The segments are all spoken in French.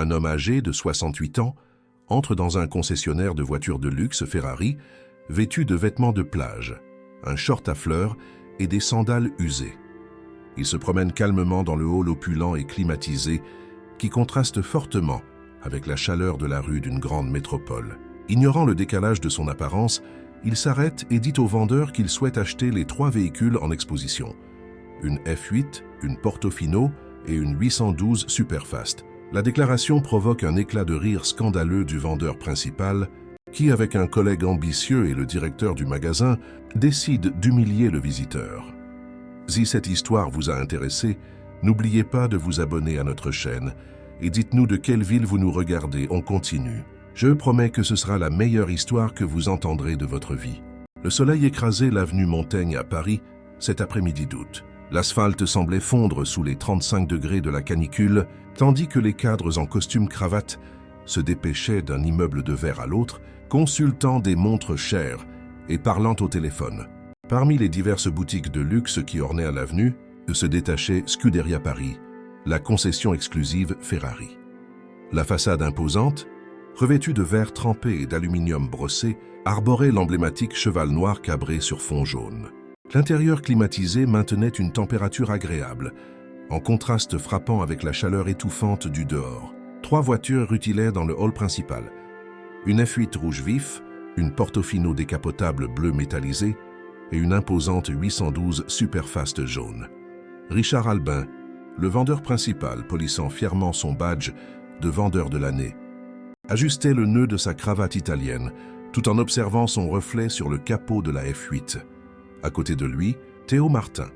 Un homme âgé de 68 ans entre dans un concessionnaire de voitures de luxe Ferrari, vêtu de vêtements de plage, un short à fleurs et des sandales usées. Il se promène calmement dans le hall opulent et climatisé qui contraste fortement avec la chaleur de la rue d'une grande métropole. Ignorant le décalage de son apparence, il s'arrête et dit au vendeur qu'il souhaite acheter les 3 véhicules en exposition. Une F8, une Portofino et une 812 Superfast. La déclaration provoque un éclat de rire scandaleux du vendeur principal qui, avec un collègue ambitieux et le directeur du magasin, décide d'humilier le visiteur. Si cette histoire vous a intéressé, n'oubliez pas de vous abonner à notre chaîne et dites-nous de quelle ville vous nous regardez, on continue. Je promets que ce sera la meilleure histoire que vous entendrez de votre vie. Le soleil écrasait l'avenue Montaigne à Paris cet après-midi d'août. L'asphalte semblait fondre sous les 35 degrés de la canicule, tandis que les cadres en costume-cravate se dépêchaient d'un immeuble de verre à l'autre, consultant des montres chères et parlant au téléphone. Parmi les diverses boutiques de luxe qui ornaient l'avenue, se détachait Scuderia Paris, la concession exclusive Ferrari. La façade imposante, revêtue de verre trempé et d'aluminium brossé, arborait l'emblématique cheval noir cabré sur fond jaune. L'intérieur climatisé maintenait une température agréable, en contraste frappant avec la chaleur étouffante du dehors. 3 voitures rutilaient dans le hall principal. Une F8 rouge vif, une Portofino décapotable bleu métallisé et une imposante 812 Superfast jaune. Richard Albin, le vendeur principal polissant fièrement son badge de vendeur de l'année, ajustait le nœud de sa cravate italienne tout en observant son reflet sur le capot de la F8. À côté de lui, Théo Martin,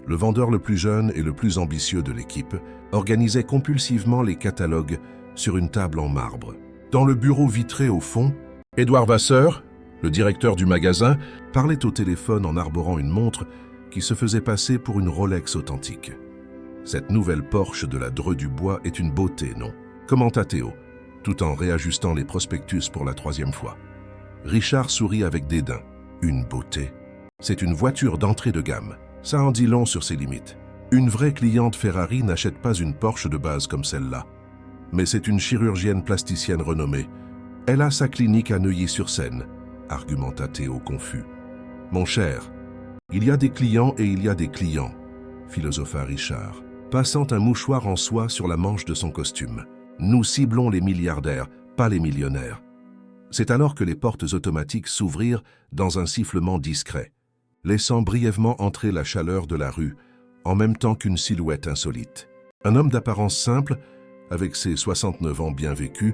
le vendeur le plus jeune et le plus ambitieux de l'équipe, organisait compulsivement les catalogues sur une table en marbre. Dans le bureau vitré au fond, Édouard Vasseur, le directeur du magasin, parlait au téléphone en arborant une montre qui se faisait passer pour une Rolex authentique. Cette nouvelle Porsche de la Dreux du Bois est une beauté, non? Commenta Théo, tout en réajustant les prospectus pour la 3e fois. Richard sourit avec dédain. Une beauté. C'est une voiture d'entrée de gamme. Ça en dit long sur ses limites. Une vraie cliente Ferrari n'achète pas une Porsche de base comme celle-là. Mais c'est une chirurgienne plasticienne renommée. Elle a sa clinique à Neuilly-sur-Seine, argumenta Théo confus. Mon cher, il y a des clients et il y a des clients, philosopha Richard, passant un mouchoir en soie sur la manche de son costume. Nous ciblons les milliardaires, pas les millionnaires. C'est alors que les portes automatiques s'ouvrirent dans un sifflement discret, laissant brièvement entrer la chaleur de la rue, en même temps qu'une silhouette insolite. Un homme d'apparence simple, avec ses 69 ans bien vécus,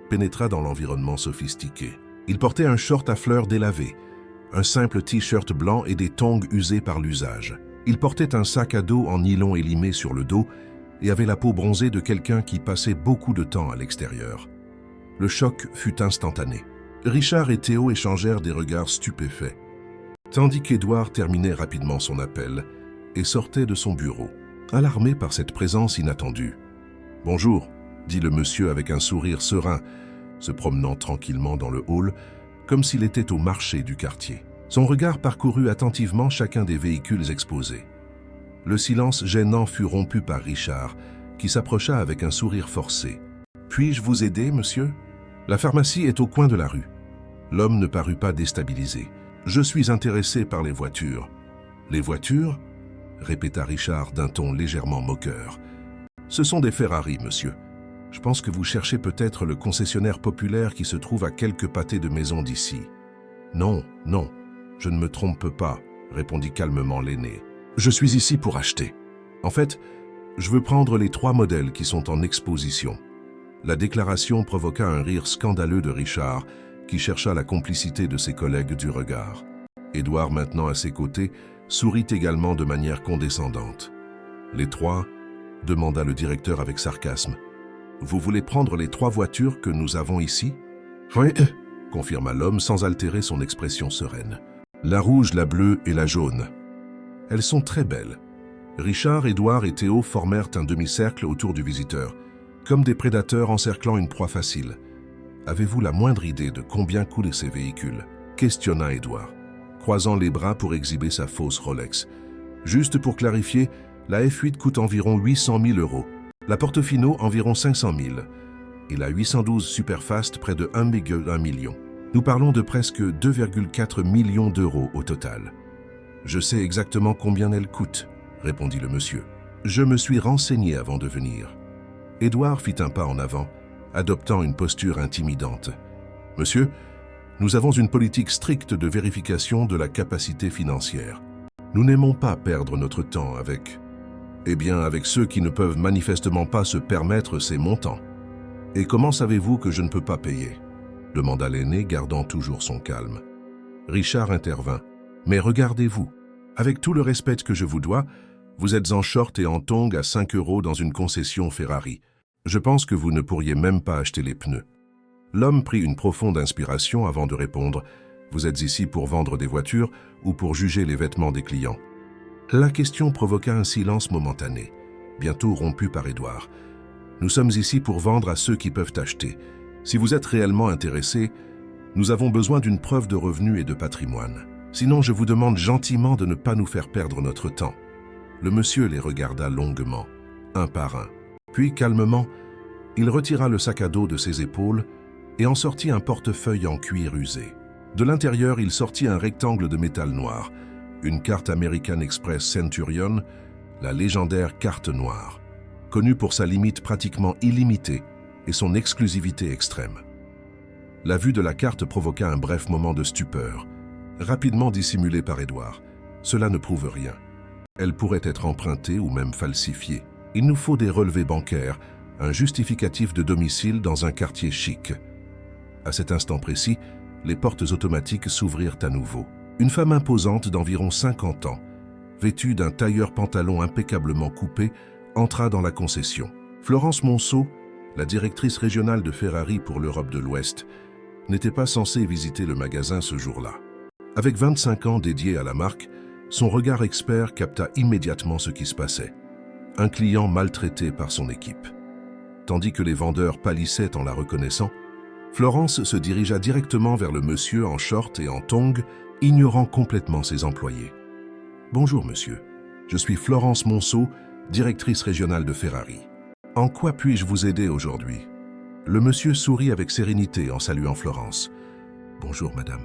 pénétra dans l'environnement sophistiqué. Il portait un short à fleurs délavé, un simple t-shirt blanc et des tongs usés par l'usage. Il portait un sac à dos en nylon élimé sur le dos et avait la peau bronzée de quelqu'un qui passait beaucoup de temps à l'extérieur. Le choc fut instantané. Richard et Théo échangèrent des regards stupéfaits, tandis qu'Édouard terminait rapidement son appel et sortait de son bureau, alarmé par cette présence inattendue. « Bonjour », dit le monsieur avec un sourire serein, se promenant tranquillement dans le hall, comme s'il était au marché du quartier. Son regard parcourut attentivement chacun des véhicules exposés. Le silence gênant fut rompu par Richard, qui s'approcha avec un sourire forcé. « Puis-je vous aider, monsieur ? La pharmacie est au coin de la rue. » L'homme ne parut pas déstabilisé. « Je suis intéressé par les voitures. »« Les voitures ?» répéta Richard d'un ton légèrement moqueur. « Ce sont des Ferrari, monsieur. Je pense que vous cherchez peut-être le concessionnaire populaire qui se trouve à quelques pâtés de maison d'ici. »« Non, non, je ne me trompe pas, » répondit calmement l'aîné. « Je suis ici pour acheter. En fait, je veux prendre les 3 modèles qui sont en exposition. » La déclaration provoqua un rire scandaleux de Richard, qui chercha la complicité de ses collègues du regard. Édouard, maintenant à ses côtés, sourit également de manière condescendante. « Les 3 ?» demanda le directeur avec sarcasme. « Vous voulez prendre les 3 voitures que nous avons ici ?»« Oui, » confirma l'homme sans altérer son expression sereine. « La rouge, la bleue et la jaune. Elles sont très belles. » Richard, Édouard et Théo formèrent un demi-cercle autour du visiteur, comme des prédateurs encerclant une proie facile. « Avez-vous la moindre idée de combien coûtent ces véhicules ?» questionna Édouard, croisant les bras pour exhiber sa fausse Rolex. « Juste pour clarifier, la F8 coûte environ 800 000 €, la Portofino environ 500 000, et la 812 Superfast près de 1,1 million. Nous parlons de presque 2,4 millions d'euros au total. Je sais exactement combien elle coûte, répondit le monsieur. Je me suis renseigné avant de venir. Édouard fit un pas en avant, adoptant une posture intimidante. Monsieur, nous avons une politique stricte de vérification de la capacité financière. Nous n'aimons pas perdre notre temps avec ceux qui ne peuvent manifestement pas se permettre ces montants. Et comment savez-vous que je ne peux pas payer? Demanda l'aîné, gardant toujours son calme. Richard intervint. Mais regardez-vous, avec tout le respect que je vous dois, vous êtes en short et en tongs à 5 € dans une concession Ferrari. Je pense que vous ne pourriez même pas acheter les pneus. L'homme prit une profonde inspiration avant de répondre. Vous êtes ici pour vendre des voitures ou pour juger les vêtements des clients? La question provoqua un silence momentané, bientôt rompu par Édouard. Nous sommes ici pour vendre à ceux qui peuvent acheter. Si vous êtes réellement intéressé, nous avons besoin d'une preuve de revenus et de patrimoine. Sinon, je vous demande gentiment de ne pas nous faire perdre notre temps. Le monsieur les regarda longuement, un par un. Puis, calmement, il retira le sac à dos de ses épaules et en sortit un portefeuille en cuir usé. De l'intérieur, il sortit un rectangle de métal noir, une carte American Express Centurion, la légendaire carte noire, connue pour sa limite pratiquement illimitée et son exclusivité extrême. La vue de la carte provoqua un bref moment de stupeur, rapidement dissimulé par Édouard. Cela ne prouve rien. Elle pourrait être empruntée ou même falsifiée. Il nous faut des relevés bancaires, un justificatif de domicile dans un quartier chic. À cet instant précis, les portes automatiques s'ouvrirent à nouveau. Une femme imposante d'environ 50 ans, vêtue d'un tailleur pantalon impeccablement coupé, entra dans la concession. Florence Monceau, la directrice régionale de Ferrari pour l'Europe de l'Ouest, n'était pas censée visiter le magasin ce jour-là. Avec 25 ans dédiés à la marque, son regard expert capta immédiatement ce qui se passait. Un client maltraité par son équipe. Tandis que les vendeurs pâlissaient en la reconnaissant, Florence se dirigea directement vers le monsieur en short et en tongs, ignorant complètement ses employés. « Bonjour monsieur, je suis Florence Monceau, directrice régionale de Ferrari. En quoi puis-je vous aider aujourd'hui ?» Le monsieur sourit avec sérénité en saluant Florence. « Bonjour madame.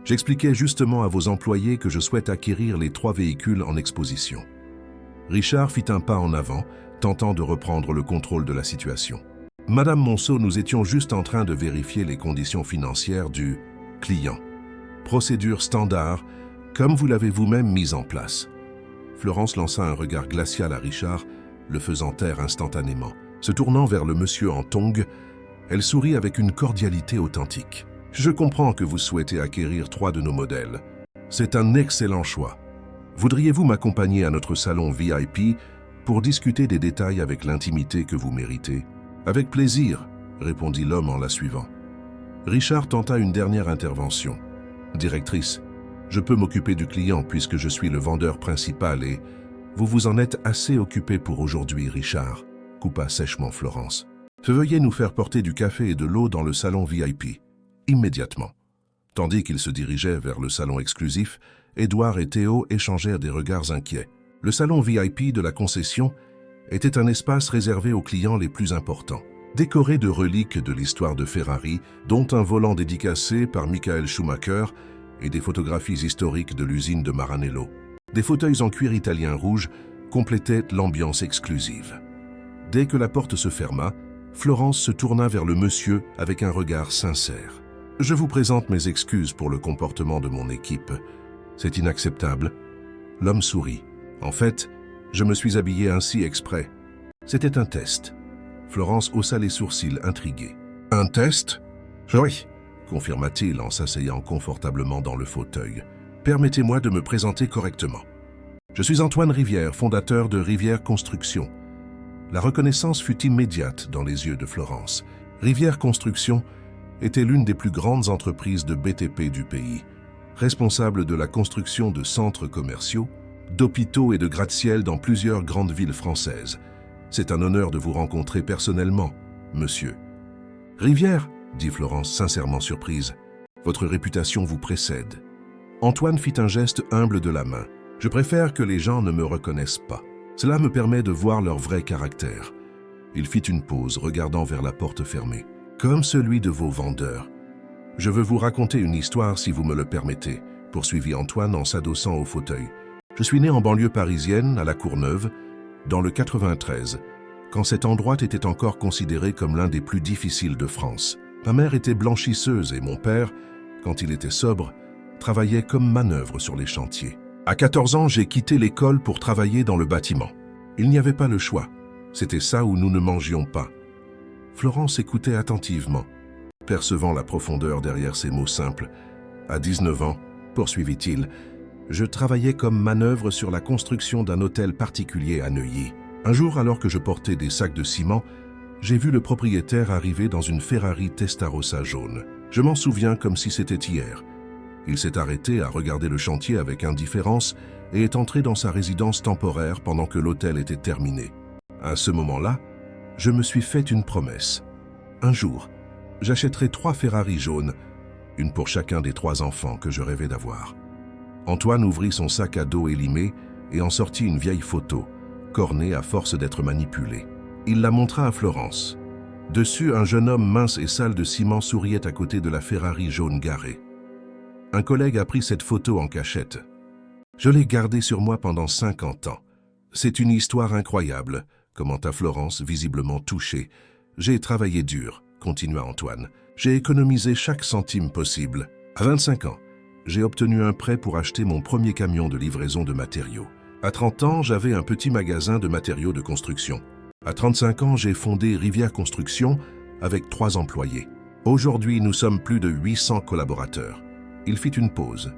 J'expliquais justement à vos employés que je souhaite acquérir les 3 véhicules en exposition. » Richard fit un pas en avant, tentant de reprendre le contrôle de la situation. « Madame Monceau, nous étions juste en train de vérifier les conditions financières du client. Procédure standard, comme vous l'avez vous-même mise en place. » Florence lança un regard glacial à Richard, le faisant taire instantanément. Se tournant vers le monsieur en tongs, elle sourit avec une cordialité authentique. « Je comprends que vous souhaitez acquérir 3 de nos modèles. C'est un excellent choix. Voudriez-vous m'accompagner à notre salon VIP pour discuter des détails avec l'intimité que vous méritez ?»« Avec plaisir, » répondit l'homme en la suivant. Richard tenta une dernière intervention. « Directrice, je peux m'occuper du client puisque je suis le vendeur principal et vous vous en êtes assez occupé pour aujourd'hui, Richard, » coupa sèchement Florence. « Veuillez nous faire porter du café et de l'eau dans le salon VIP, immédiatement. » Tandis qu'ils se dirigeaient vers le salon exclusif, Édouard et Théo échangèrent des regards inquiets. Le salon VIP de la concession était un espace réservé aux clients les plus importants, décoré de reliques de l'histoire de Ferrari, dont un volant dédicacé par Michael Schumacher et des photographies historiques de l'usine de Maranello. Des fauteuils en cuir italien rouge complétaient l'ambiance exclusive. Dès que la porte se ferma, Florence se tourna vers le monsieur avec un regard sincère. « Je vous présente mes excuses pour le comportement de mon équipe. C'est inacceptable. » L'homme sourit. « En fait, je me suis habillé ainsi exprès. C'était un test. » Florence haussa les sourcils, intriguée. « Un test ? » ?»« Oui, » confirma-t-il en s'asseyant confortablement dans le fauteuil. « Permettez-moi de me présenter correctement. Je suis Antoine Rivière, fondateur de Rivière Construction. » La reconnaissance fut immédiate dans les yeux de Florence. Rivière Construction était l'une des plus grandes entreprises de BTP du pays, responsable de la construction de centres commerciaux, d'hôpitaux et de gratte-ciel dans plusieurs grandes villes françaises. C'est un honneur de vous rencontrer personnellement, monsieur. « Rivière ?» dit Florence, sincèrement surprise. « Votre réputation vous précède. » Antoine fit un geste humble de la main. « Je préfère que les gens ne me reconnaissent pas. Cela me permet de voir leur vrai caractère. Il fit une pause, regardant vers la porte fermée. « Comme celui de vos vendeurs. Je veux vous raconter une histoire si vous me le permettez, poursuivit Antoine en s'adossant au fauteuil. Je suis né en banlieue parisienne, à la Courneuve, dans le 93, quand cet endroit était encore considéré comme l'un des plus difficiles de France. Ma mère était blanchisseuse et mon père, quand il était sobre, travaillait comme manœuvre sur les chantiers. À 14 ans, j'ai quitté l'école pour travailler dans le bâtiment. Il n'y avait pas le choix. C'était ça ou nous ne mangions pas. Florence écoutait attentivement, percevant la profondeur derrière ces mots simples. À 19 ans, poursuivit-il, je travaillais comme manœuvre sur la construction d'un hôtel particulier à Neuilly. Un jour, alors que je portais des sacs de ciment, j'ai vu le propriétaire arriver dans une Ferrari Testarossa jaune. Je m'en souviens comme si c'était hier. Il s'est arrêté à regarder le chantier avec indifférence et est entré dans sa résidence temporaire pendant que l'hôtel était terminé. À ce moment-là, je me suis fait une promesse. Un jour, j'achèterai 3 Ferrari jaunes, une pour chacun des 3 enfants que je rêvais d'avoir. Antoine ouvrit son sac à dos élimé et en sortit une vieille photo, cornée à force d'être manipulée. Il la montra à Florence. Dessus, un jeune homme mince et sale de ciment souriait à côté de la Ferrari jaune garée. Un collègue a pris cette photo en cachette. Je l'ai gardée sur moi pendant 50 ans. C'est une histoire incroyable, commenta Florence, visiblement touchée. J'ai travaillé dur, continua Antoine. J'ai économisé chaque centime possible. À 25 ans, j'ai obtenu un prêt pour acheter mon premier camion de livraison de matériaux. À 30 ans, j'avais un petit magasin de matériaux de construction. À 35 ans, j'ai fondé Rivière Construction avec 3 employés. Aujourd'hui, nous sommes plus de 800 collaborateurs. Il fit une pause,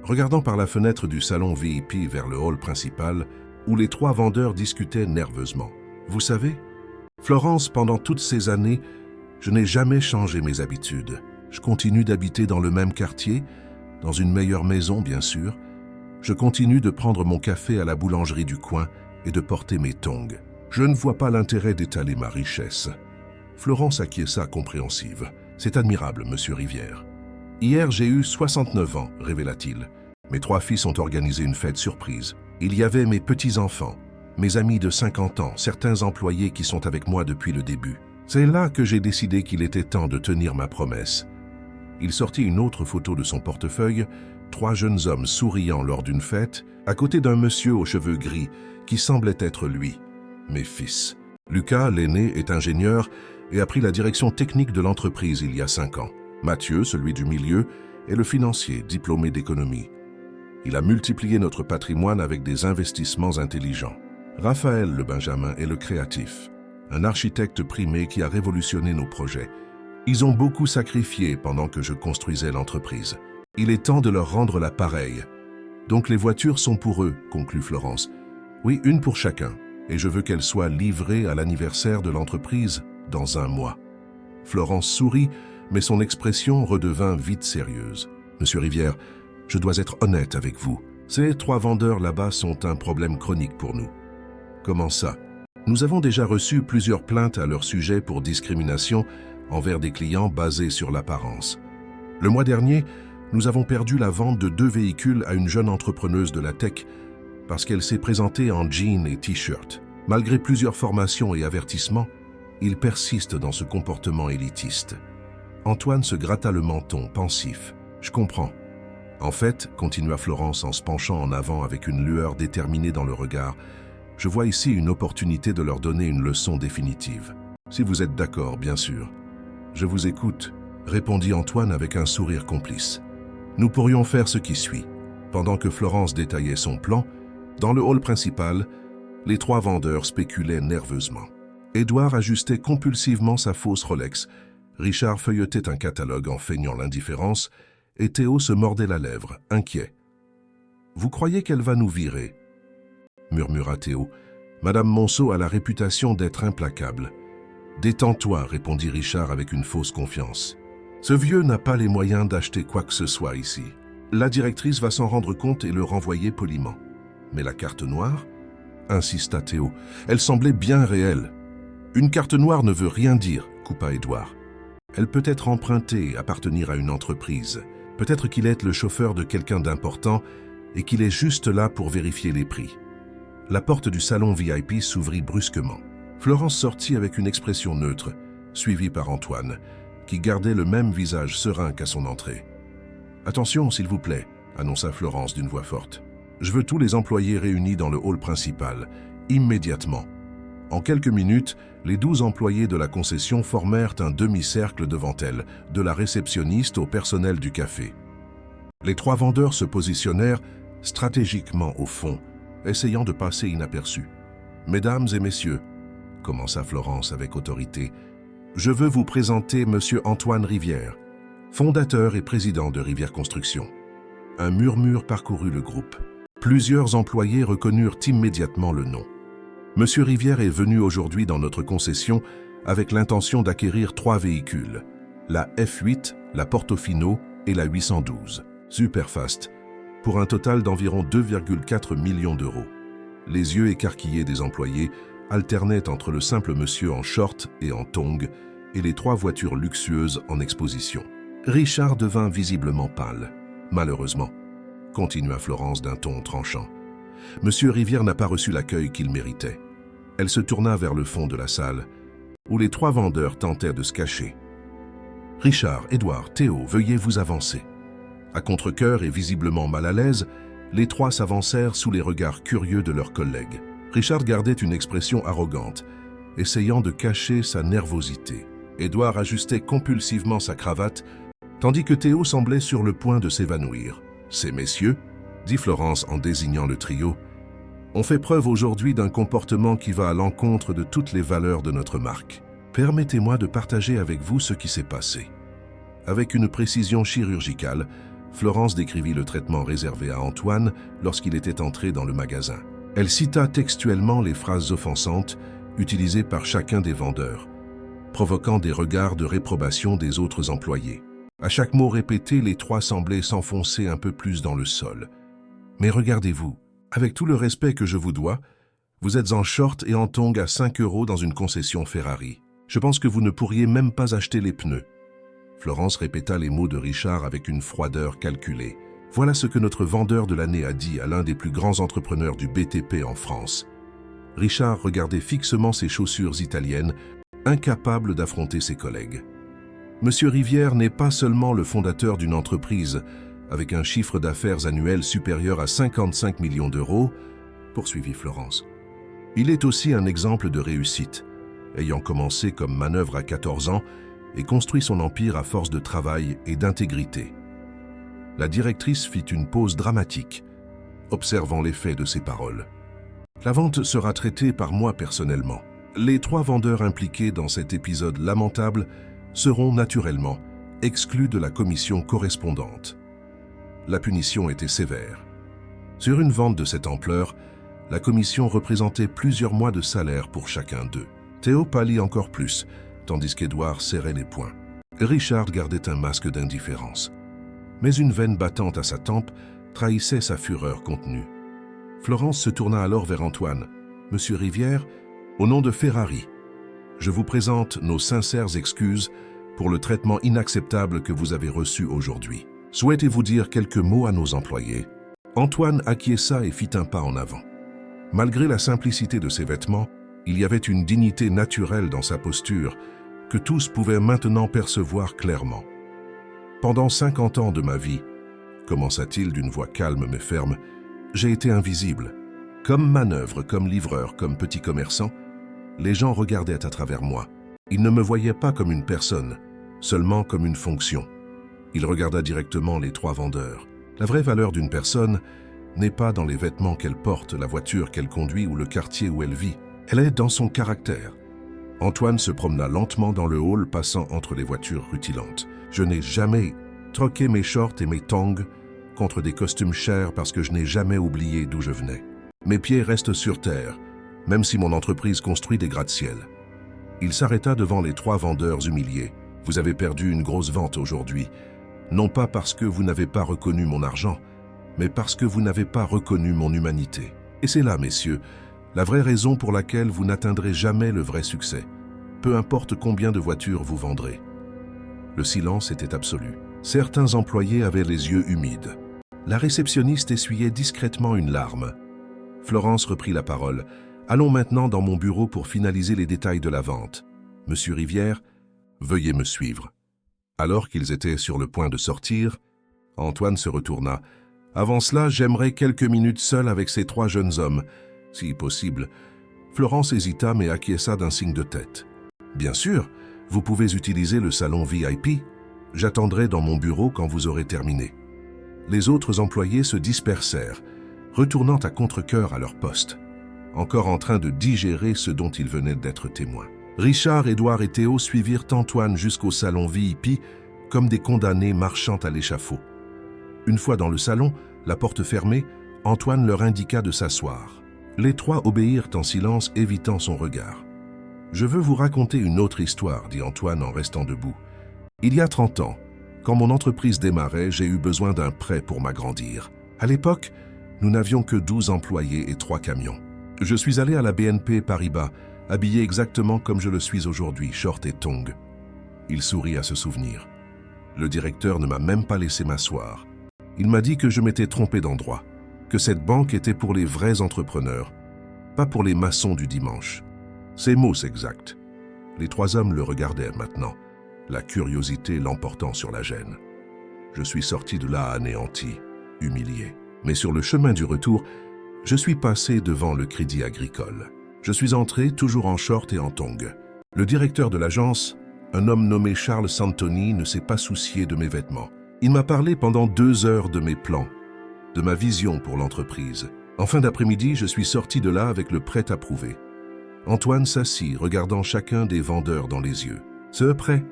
regardant par la fenêtre du salon VIP vers le hall principal, où les 3 vendeurs discutaient nerveusement. Vous savez, Florence, pendant toutes ces années, je n'ai jamais changé mes habitudes. Je continue d'habiter dans le même quartier, dans une meilleure maison, bien sûr. Je continue de prendre mon café à la boulangerie du coin et de porter mes tongs. Je ne vois pas l'intérêt d'étaler ma richesse. Florence acquiesça compréhensive. C'est admirable, monsieur Rivière. Hier, j'ai eu 69 ans, révéla-t-il. Mes 3 fils ont organisé une fête surprise. Il y avait mes petits-enfants, mes amis de 50 ans, certains employés qui sont avec moi depuis le début. C'est là que j'ai décidé qu'il était temps de tenir ma promesse. Il sortit une autre photo de son portefeuille, 3 jeunes hommes souriant lors d'une fête, à côté d'un monsieur aux cheveux gris qui semblait être lui, mes fils. Lucas, l'aîné, est ingénieur et a pris la direction technique de l'entreprise il y a 5 ans. Mathieu, celui du milieu, est le financier, diplômé d'économie. Il a multiplié notre patrimoine avec des investissements intelligents. Raphaël, le Benjamin, est le créatif, un architecte primé qui a révolutionné nos projets. Ils ont beaucoup sacrifié pendant que je construisais l'entreprise. Il est temps de leur rendre la pareille. Donc les voitures sont pour eux, conclut Florence. Oui, une pour chacun, et je veux qu'elles soient livrées à l'anniversaire de l'entreprise dans 1 mois. Florence sourit, mais son expression redevint vite sérieuse. Monsieur Rivière, je dois être honnête avec vous. Ces 3 vendeurs là-bas sont un problème chronique pour nous. Comment ça? Nous avons déjà reçu plusieurs plaintes à leur sujet pour discrimination envers des clients basés sur l'apparence. Le mois dernier, nous avons perdu la vente de 2 véhicules à une jeune entrepreneuse de la tech parce qu'elle s'est présentée en jean et t-shirt. Malgré plusieurs formations et avertissements, il persiste dans ce comportement élitiste. Antoine se gratta le menton, pensif. « Je comprends. En fait, continua Florence en se penchant en avant avec une lueur déterminée dans le regard, je vois ici une opportunité de leur donner une leçon définitive. Si vous êtes d'accord, bien sûr. Je vous écoute, répondit Antoine avec un sourire complice. Nous pourrions faire ce qui suit. Pendant que Florence détaillait son plan, dans le hall principal, les 3 vendeurs spéculaient nerveusement. Édouard ajustait compulsivement sa fausse Rolex. Richard feuilletait un catalogue en feignant l'indifférence et Théo se mordait la lèvre, inquiet. « Vous croyez qu'elle va nous virer ?» murmura Théo. « Madame Monceau a la réputation d'être implacable. »« Détends-toi, » répondit Richard avec une fausse confiance. « Ce vieux n'a pas les moyens d'acheter quoi que ce soit ici. La directrice va s'en rendre compte et le renvoyer poliment. »« Mais la carte noire ?» insista Théo. « Elle semblait bien réelle. »« Une carte noire ne veut rien dire, » coupa Édouard. « Elle peut être empruntée et appartenir à une entreprise. Peut-être qu'il est le chauffeur de quelqu'un d'important et qu'il est juste là pour vérifier les prix. » La porte du salon VIP s'ouvrit brusquement. Florence sortit avec une expression neutre, suivie par Antoine, qui gardait le même visage serein qu'à son entrée. « Attention, s'il vous plaît », annonça Florence d'une voix forte. « Je veux tous les employés réunis dans le hall principal, immédiatement. » En quelques minutes, les 12 employés de la concession formèrent un demi-cercle devant elle, de la réceptionniste au personnel du café. Les 3 vendeurs se positionnèrent stratégiquement au fond, essayant de passer inaperçus. « Mesdames et messieurs, » commença Florence avec autorité, « je veux vous présenter Monsieur Antoine Rivière, fondateur et président de Rivière Construction. » Un murmure parcourut le groupe. Plusieurs employés reconnurent immédiatement le nom. Monsieur Rivière est venu aujourd'hui dans notre concession avec l'intention d'acquérir 3 véhicules, la F8, la Portofino et la 812, Superfast, pour un total d'environ 2,4 millions d'euros. Les yeux écarquillés des employés alternaient entre le simple monsieur en short et en tongs et les 3 voitures luxueuses en exposition. Richard devint visiblement pâle. Malheureusement, continua Florence d'un ton tranchant. Monsieur Rivière n'a pas reçu l'accueil qu'il méritait. Elle se tourna vers le fond de la salle, où les 3 vendeurs tentèrent de se cacher. « Richard, Édouard, Théo, veuillez vous avancer. » À contre-cœur et visiblement mal à l'aise, les 3 s'avancèrent sous les regards curieux de leurs collègues. Richard gardait une expression arrogante, essayant de cacher sa nervosité. Édouard ajustait compulsivement sa cravate, tandis que Théo semblait sur le point de s'évanouir. « Ces messieurs, » dit Florence en désignant le trio, « ont fait preuve aujourd'hui d'un comportement qui va à l'encontre de toutes les valeurs de notre marque. Permettez-moi de partager avec vous ce qui s'est passé. » Avec une précision chirurgicale, Florence décrivit le traitement réservé à Antoine lorsqu'il était entré dans le magasin. Elle cita textuellement les phrases offensantes utilisées par chacun des vendeurs, provoquant des regards de réprobation des autres employés. À chaque mot répété, les 3 semblaient s'enfoncer un peu plus dans le sol. « Mais regardez-vous, avec tout le respect que je vous dois, vous êtes en short et en tongs à 5 € dans une concession Ferrari. Je pense que vous ne pourriez même pas acheter les pneus. » Florence répéta les mots de Richard avec une froideur calculée. Voilà ce que notre vendeur de l'année a dit à l'un des plus grands entrepreneurs du BTP en France. Richard regardait fixement ses chaussures italiennes, incapable d'affronter ses collègues. Monsieur Rivière n'est pas seulement le fondateur d'une entreprise avec un chiffre d'affaires annuel supérieur à 55 millions d'euros, poursuivit Florence. Il est aussi un exemple de réussite, ayant commencé comme manœuvre à 14 ans et construit son empire à force de travail et d'intégrité. La directrice fit une pause dramatique, observant l'effet de ses paroles. La vente sera traitée par moi personnellement. Les 3 vendeurs impliqués dans cet épisode lamentable seront naturellement exclus de la commission correspondante. La punition était sévère. Sur une vente de cette ampleur, la commission représentait plusieurs mois de salaire pour chacun d'eux. Théo pâlit encore plus, tandis qu'Édouard serrait les poings. Richard gardait un masque d'indifférence. Mais une veine battante à sa tempe trahissait sa fureur contenue. Florence se tourna alors vers Antoine. « Monsieur Rivière, au nom de Ferrari, je vous présente nos sincères excuses pour le traitement inacceptable que vous avez reçu aujourd'hui. Souhaitez-vous dire quelques mots à nos employés ?» Antoine acquiesça et fit un pas en avant. Malgré la simplicité de ses vêtements, il y avait une dignité naturelle dans sa posture que tous pouvaient maintenant percevoir clairement. « Pendant 50 ans de ma vie, » commença-t-il d'une voix calme mais ferme, « j'ai été invisible. Comme manœuvre, comme livreur, comme petit commerçant, les gens regardaient à travers moi. Ils ne me voyaient pas comme une personne, seulement comme une fonction. » Il regarda directement les 3 vendeurs. La vraie valeur d'une personne n'est pas dans les vêtements qu'elle porte, la voiture qu'elle conduit ou le quartier où elle vit. Elle est dans son caractère. Antoine se promena lentement dans le hall, passant entre les voitures rutilantes. Je n'ai jamais troqué mes shorts et mes tongs contre des costumes chers parce que je n'ai jamais oublié d'où je venais. Mes pieds restent sur terre, même si mon entreprise construit des gratte-ciel. Il s'arrêta devant les 3 vendeurs humiliés. Vous avez perdu une grosse vente aujourd'hui, non pas parce que vous n'avez pas reconnu mon argent, mais parce que vous n'avez pas reconnu mon humanité. Et c'est là, messieurs, la vraie raison pour laquelle vous n'atteindrez jamais le vrai succès, peu importe combien de voitures vous vendrez. Le silence était absolu. Certains employés avaient les yeux humides. La réceptionniste essuyait discrètement une larme. Florence reprit la parole, Allons maintenant dans mon bureau pour finaliser les détails de la vente. Monsieur Rivière, veuillez me suivre. » Alors qu'ils étaient sur le point de sortir, Antoine se retourna. « Avant cela, j'aimerais quelques minutes seul avec ces 3 jeunes hommes, si possible. » Florence hésita mais acquiesça d'un signe de tête. « Bien sûr, vous pouvez utiliser le salon VIP. J'attendrai dans mon bureau quand vous aurez terminé. » Les autres employés se dispersèrent, retournant à contre-cœur à leur poste, encore en train de digérer ce dont ils venaient d'être témoins. Richard, Édouard et Théo suivirent Antoine jusqu'au salon VIP comme des condamnés marchant à l'échafaud. Une fois dans le salon, la porte fermée, Antoine leur indiqua de s'asseoir. Les 3 obéirent en silence, évitant son regard. « Je veux vous raconter une autre histoire, » dit Antoine en restant debout. « Il y a 30 ans, quand mon entreprise démarrait, j'ai eu besoin d'un prêt pour m'agrandir. À l'époque, nous n'avions que 12 employés et 3 camions. Je suis allé à la BNP Paribas, habillé exactement comme je le suis aujourd'hui, short et tongs. » Il sourit à ce souvenir. Le directeur ne m'a même pas laissé m'asseoir. Il m'a dit que je m'étais trompé d'endroit, que cette banque était pour les vrais entrepreneurs, pas pour les maçons du dimanche. Ces mots exacts. Les 3 hommes le regardaient maintenant, la curiosité l'emportant sur la gêne. Je suis sorti de là anéanti, humilié. Mais sur le chemin du retour, je suis passé devant le Crédit Agricole. Je suis entré, toujours en short et en tongs. Le directeur de l'agence, un homme nommé Charles Santoni, ne s'est pas soucié de mes vêtements. Il m'a parlé pendant 2 heures de mes plans, de ma vision pour l'entreprise. En fin d'après-midi, je suis sorti de là avec le prêt approuvé. Antoine s'assit, regardant chacun des vendeurs dans les yeux. Ce prêt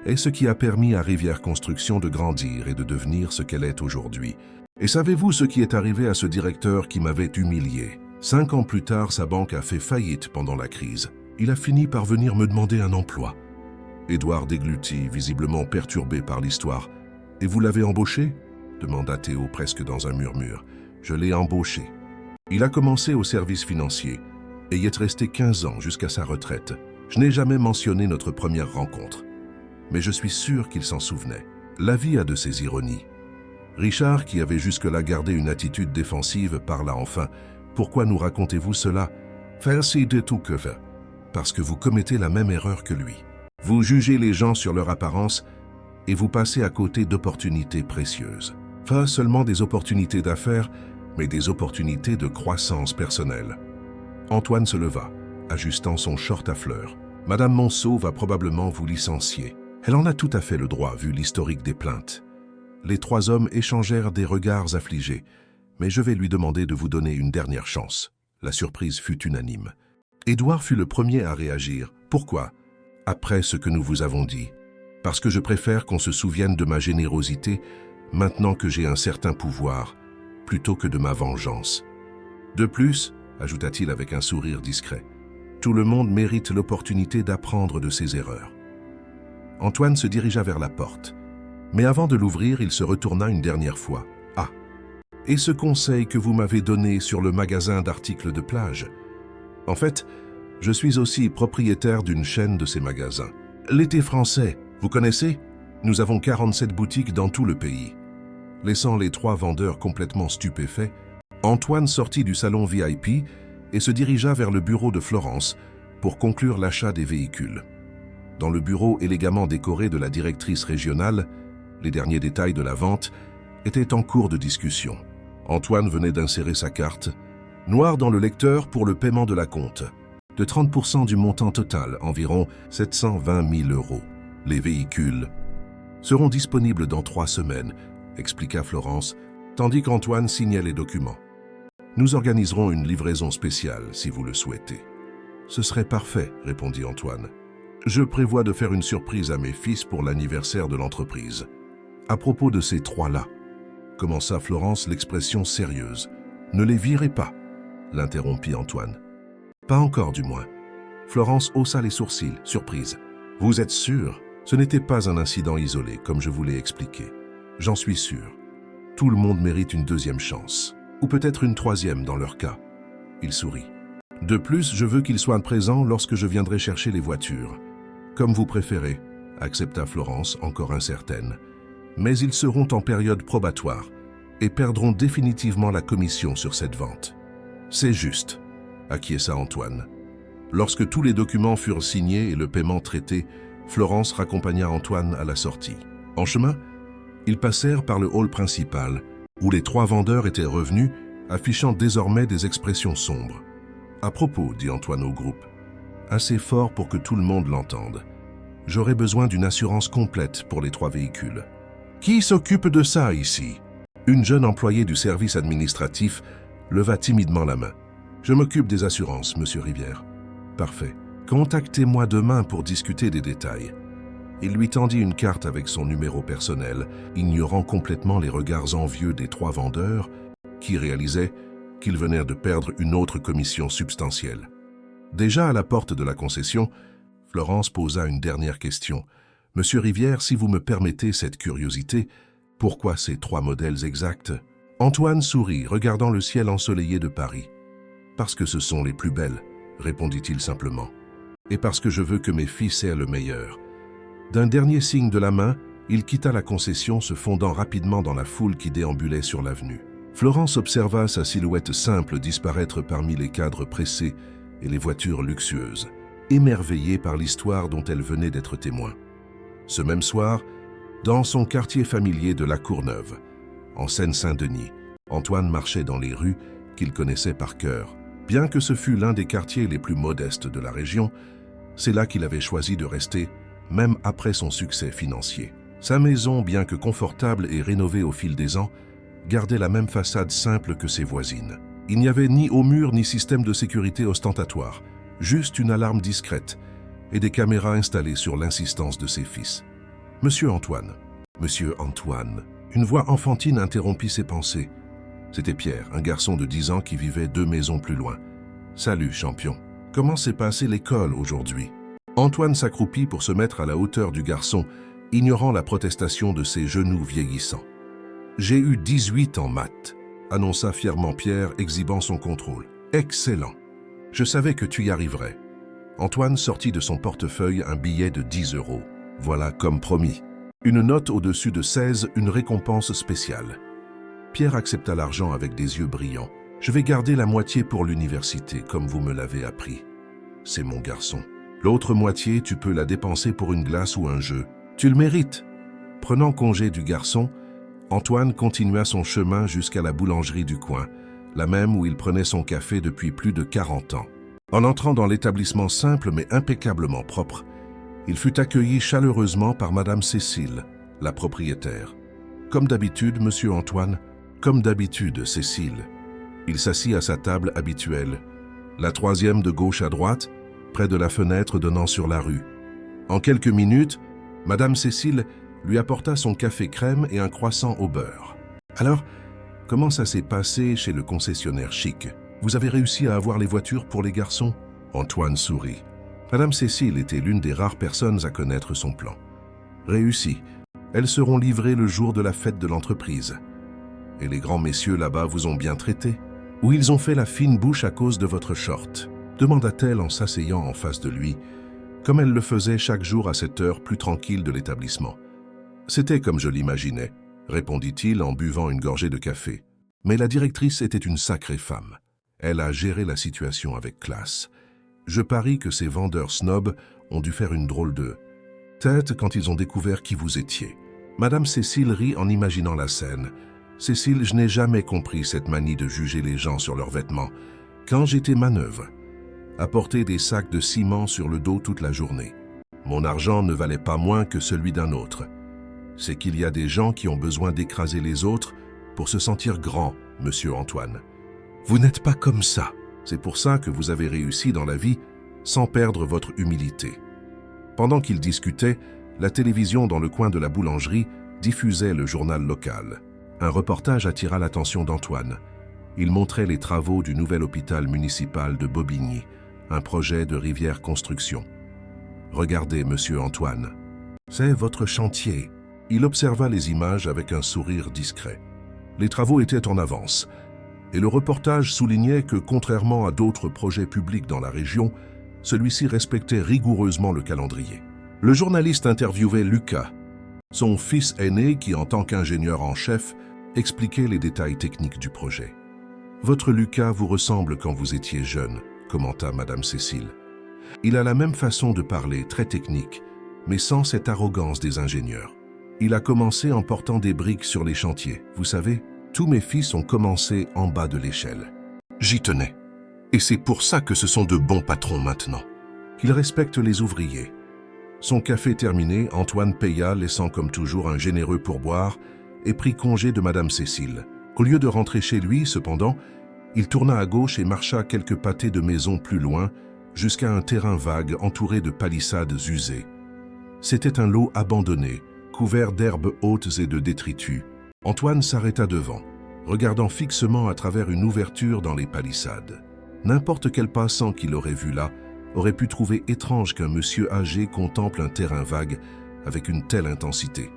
est ce qui a permis à Rivière Construction de grandir et de devenir ce qu'elle est aujourd'hui. Et savez-vous ce qui est arrivé à ce directeur qui m'avait humilié? 5 ans plus tard, sa banque a fait faillite pendant la crise. Il a fini par venir me demander un emploi. Édouard déglutit, visiblement perturbé par l'histoire. « Et vous l'avez embauché ?» demanda Théo presque dans un murmure. « Je l'ai embauché. Il a commencé au service financier et y est resté 15 ans jusqu'à sa retraite. Je n'ai jamais mentionné notre première rencontre. Mais je suis sûr qu'il s'en souvenait. La vie a de ses ironies. » Richard, qui avait jusque-là gardé une attitude défensive, parla enfin. « Pourquoi nous racontez-vous cela ?»« Merci de tout que fait. Parce que vous commettez la même erreur que lui. Vous jugez les gens sur leur apparence et vous passez à côté d'opportunités précieuses. Pas seulement des opportunités d'affaires, mais des opportunités de croissance personnelle. » Antoine se leva, ajustant son short à fleurs. « Madame Monceau va probablement vous licencier. Elle en a tout à fait le droit, vu l'historique des plaintes. » Les 3 hommes échangèrent des regards affligés. « Mais je vais lui demander de vous donner une dernière chance. » La surprise fut unanime. Édouard fut le premier à réagir. « Pourquoi ?»« Après ce que nous vous avons dit. Parce que je préfère qu'on se souvienne de ma générosité maintenant que j'ai un certain pouvoir, plutôt que de ma vengeance. De plus, ajouta-t-il avec un sourire discret, tout le monde mérite l'opportunité d'apprendre de ses erreurs. » Antoine se dirigea vers la porte. Mais avant de l'ouvrir, il se retourna une dernière fois. « Ah, et ce conseil que vous m'avez donné sur le magasin d'articles de plage. En fait, je suis aussi propriétaire d'une chaîne de ces magasins. L'Été français, vous connaissez? Nous avons 47 boutiques dans tout le pays. » Laissant les 3 vendeurs complètement stupéfaits, Antoine sortit du salon VIP et se dirigea vers le bureau de Florence pour conclure l'achat des véhicules. Dans le bureau élégamment décoré de la directrice régionale, les derniers détails de la vente étaient en cours de discussion. Antoine venait d'insérer sa carte, noire dans le lecteur pour le paiement de la compte, de 30% du montant total, environ 720 000 €. Les véhicules seront disponibles dans 3 semaines, expliqua Florence, tandis qu'Antoine signait les documents. Nous organiserons une livraison spéciale, si vous le souhaitez. Ce serait parfait, répondit Antoine. Je prévois de faire une surprise à mes fils pour l'anniversaire de l'entreprise. À propos de ces 3-là, commença Florence l'expression sérieuse. Ne les virez pas, l'interrompit Antoine. Pas encore, du moins. Florence haussa les sourcils, surprise. Vous êtes sûr? Ce n'était pas un incident isolé, comme je vous l'ai expliqué. J'en suis sûr. Tout le monde mérite une 2e chance. Ou peut-être une 3e dans leur cas. Il sourit. De plus, je veux qu'ils soient présents lorsque je viendrai chercher les voitures. Comme vous préférez, accepta Florence, encore incertaine. Mais ils seront en période probatoire et perdront définitivement la commission sur cette vente. C'est juste. acquiesça Antoine. Lorsque tous les documents furent signés et le paiement traité, Florence raccompagna Antoine à la sortie. En chemin, ils passèrent par le hall principal, où les 3 vendeurs étaient revenus, affichant désormais des expressions sombres. « À propos, dit Antoine au groupe, assez fort pour que tout le monde l'entende. J'aurais besoin d'une assurance complète pour les 3 véhicules. Qui s'occupe de ça ici ?» Une jeune employée du service administratif leva timidement la main. « Je m'occupe des assurances, monsieur Rivière. »« Parfait. Contactez-moi demain pour discuter des détails. » Il lui tendit une carte avec son numéro personnel, ignorant complètement les regards envieux des 3 vendeurs qui réalisaient qu'ils venaient de perdre une autre commission substantielle. Déjà à la porte de la concession, Florence posa une dernière question. « Monsieur Rivière, si vous me permettez cette curiosité, pourquoi ces 3 modèles exacts ?» Antoine sourit, regardant le ciel ensoleillé de Paris. « Parce que ce sont les plus belles, » répondit-il simplement. « Et parce que je veux que mes fils aient le meilleur. » D'un dernier signe de la main, il quitta la concession, se fondant rapidement dans la foule qui déambulait sur l'avenue. Florence observa sa silhouette simple disparaître parmi les cadres pressés et les voitures luxueuses, émerveillée par l'histoire dont elle venait d'être témoin. Ce même soir, dans son quartier familier de La Courneuve, en Seine-Saint-Denis, Antoine marchait dans les rues qu'il connaissait par cœur. Bien que ce fût l'un des quartiers les plus modestes de la région, c'est là qu'il avait choisi de rester, même après son succès financier. Sa maison, bien que confortable et rénovée au fil des ans, gardait la même façade simple que ses voisines. Il n'y avait ni haut mur ni système de sécurité ostentatoire, juste une alarme discrète et des caméras installées sur l'insistance de ses fils. « Monsieur Antoine, Monsieur Antoine !» Une voix enfantine interrompit ses pensées. C'était Pierre, un garçon de 10 ans qui vivait 2 maisons plus loin. « Salut, champion. Comment s'est passée l'école aujourd'hui ?» Antoine s'accroupit pour se mettre à la hauteur du garçon, ignorant la protestation de ses genoux vieillissants. « J'ai eu 18 en maths, » annonça fièrement Pierre, exhibant son contrôle. « Excellent. Je savais que tu y arriverais. » Antoine sortit de son portefeuille un billet de 10 €. Voilà, comme promis. Une note au-dessus de 16, une récompense spéciale. Pierre accepta l'argent avec des yeux brillants. « Je vais garder la moitié pour l'université, comme vous me l'avez appris. C'est mon garçon. L'autre moitié, tu peux la dépenser pour une glace ou un jeu. Tu le mérites. » Prenant congé du garçon, Antoine continua son chemin jusqu'à la boulangerie du coin, la même où il prenait son café depuis plus de 40 ans. En entrant dans l'établissement simple mais impeccablement propre, il fut accueilli chaleureusement par Madame Cécile, la propriétaire. « Comme d'habitude, Monsieur Antoine, comme d'habitude, Cécile. » Il s'assit à sa table habituelle, la 3e de gauche à droite, près de la fenêtre donnant sur la rue. En quelques minutes, Madame Cécile lui apporta son café crème et un croissant au beurre. « Alors, comment ça s'est passé chez le concessionnaire chic? Vous avez réussi à avoir les voitures pour les garçons ?» Antoine sourit. Madame Cécile était l'une des rares personnes à connaître son plan. « Réussi. Elles seront livrées le jour de la fête de l'entreprise. Et les grands messieurs là-bas vous ont bien traité? Ou ils ont fait la fine bouche à cause de votre short ?» demanda-t-elle en s'asseyant en face de lui, comme elle le faisait chaque jour à cette heure plus tranquille de l'établissement. « C'était comme je l'imaginais, » répondit-il en buvant une gorgée de café. « Mais la directrice était une sacrée femme. Elle a géré la situation avec classe. Je parie que ces vendeurs snobs ont dû faire une drôle de tête quand ils ont découvert qui vous étiez. » Madame Cécile rit en imaginant la scène. « Cécile, je n'ai jamais compris cette manie de juger les gens sur leurs vêtements. Quand j'étais manœuvre, à porter des sacs de ciment sur le dos toute la journée. Mon argent ne valait pas moins que celui d'un autre. C'est qu'il y a des gens qui ont besoin d'écraser les autres pour se sentir grands, Monsieur Antoine. Vous n'êtes pas comme ça. C'est pour ça que vous avez réussi dans la vie sans perdre votre humilité. » Pendant qu'ils discutaient, la télévision dans le coin de la boulangerie diffusait le journal local. Un reportage attira l'attention d'Antoine. Il montrait les travaux du nouvel hôpital municipal de Bobigny, un projet de Rivière Construction. « Regardez, Monsieur Antoine, c'est votre chantier. » Il observa les images avec un sourire discret. Les travaux étaient en avance, et le reportage soulignait que, contrairement à d'autres projets publics dans la région, celui-ci respectait rigoureusement le calendrier. Le journaliste interviewait Lucas, son fils aîné qui, en tant qu'ingénieur en chef, expliquait les détails techniques du projet. « Votre Lucas vous ressemble quand vous étiez jeune, » commenta Madame Cécile. Il a la même façon de parler, très technique, mais sans cette arrogance des ingénieurs. Il a commencé en portant des briques sur les chantiers. Vous savez, tous mes fils ont commencé en bas de l'échelle. J'y tenais. Et c'est pour ça que ce sont de bons patrons maintenant. Ils respectent les ouvriers. Son café terminé, Antoine paya, laissant comme toujours un généreux pourboire, et prit congé de Madame Cécile. Au lieu de rentrer chez lui, cependant, il tourna à gauche et marcha quelques pâtés de maisons plus loin, jusqu'à un terrain vague entouré de palissades usées. C'était un lot abandonné, couvert d'herbes hautes et de détritus. Antoine s'arrêta devant, regardant fixement à travers une ouverture dans les palissades. N'importe quel passant qui l'aurait vu là aurait pu trouver étrange qu'un monsieur âgé contemple un terrain vague avec une telle intensité.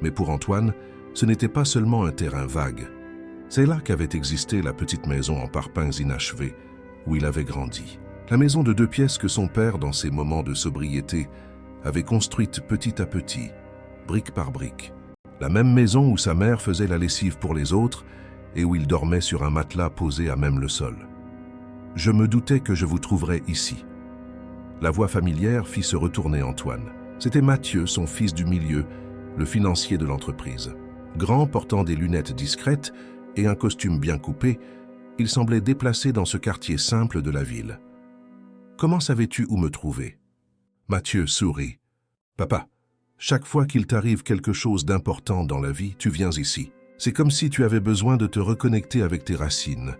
Mais pour Antoine, ce n'était pas seulement un terrain vague. C'est là qu'avait existé la petite maison en parpaings inachevés, où il avait grandi. La maison de 2 pièces que son père, dans ses moments de sobriété, avait construite petit à petit, brique par brique. La même maison où sa mère faisait la lessive pour les autres et où il dormait sur un matelas posé à même le sol. « Je me doutais que je vous trouverais ici. » La voix familière fit se retourner Antoine. C'était Mathieu, son fils du milieu, le financier de l'entreprise. Grand, portant des lunettes discrètes et un costume bien coupé, il semblait déplacé dans ce quartier simple de la ville. « Comment savais-tu où me trouver ?» Mathieu sourit. « Papa, chaque fois qu'il t'arrive quelque chose d'important dans la vie, tu viens ici. C'est comme si tu avais besoin de te reconnecter avec tes racines. »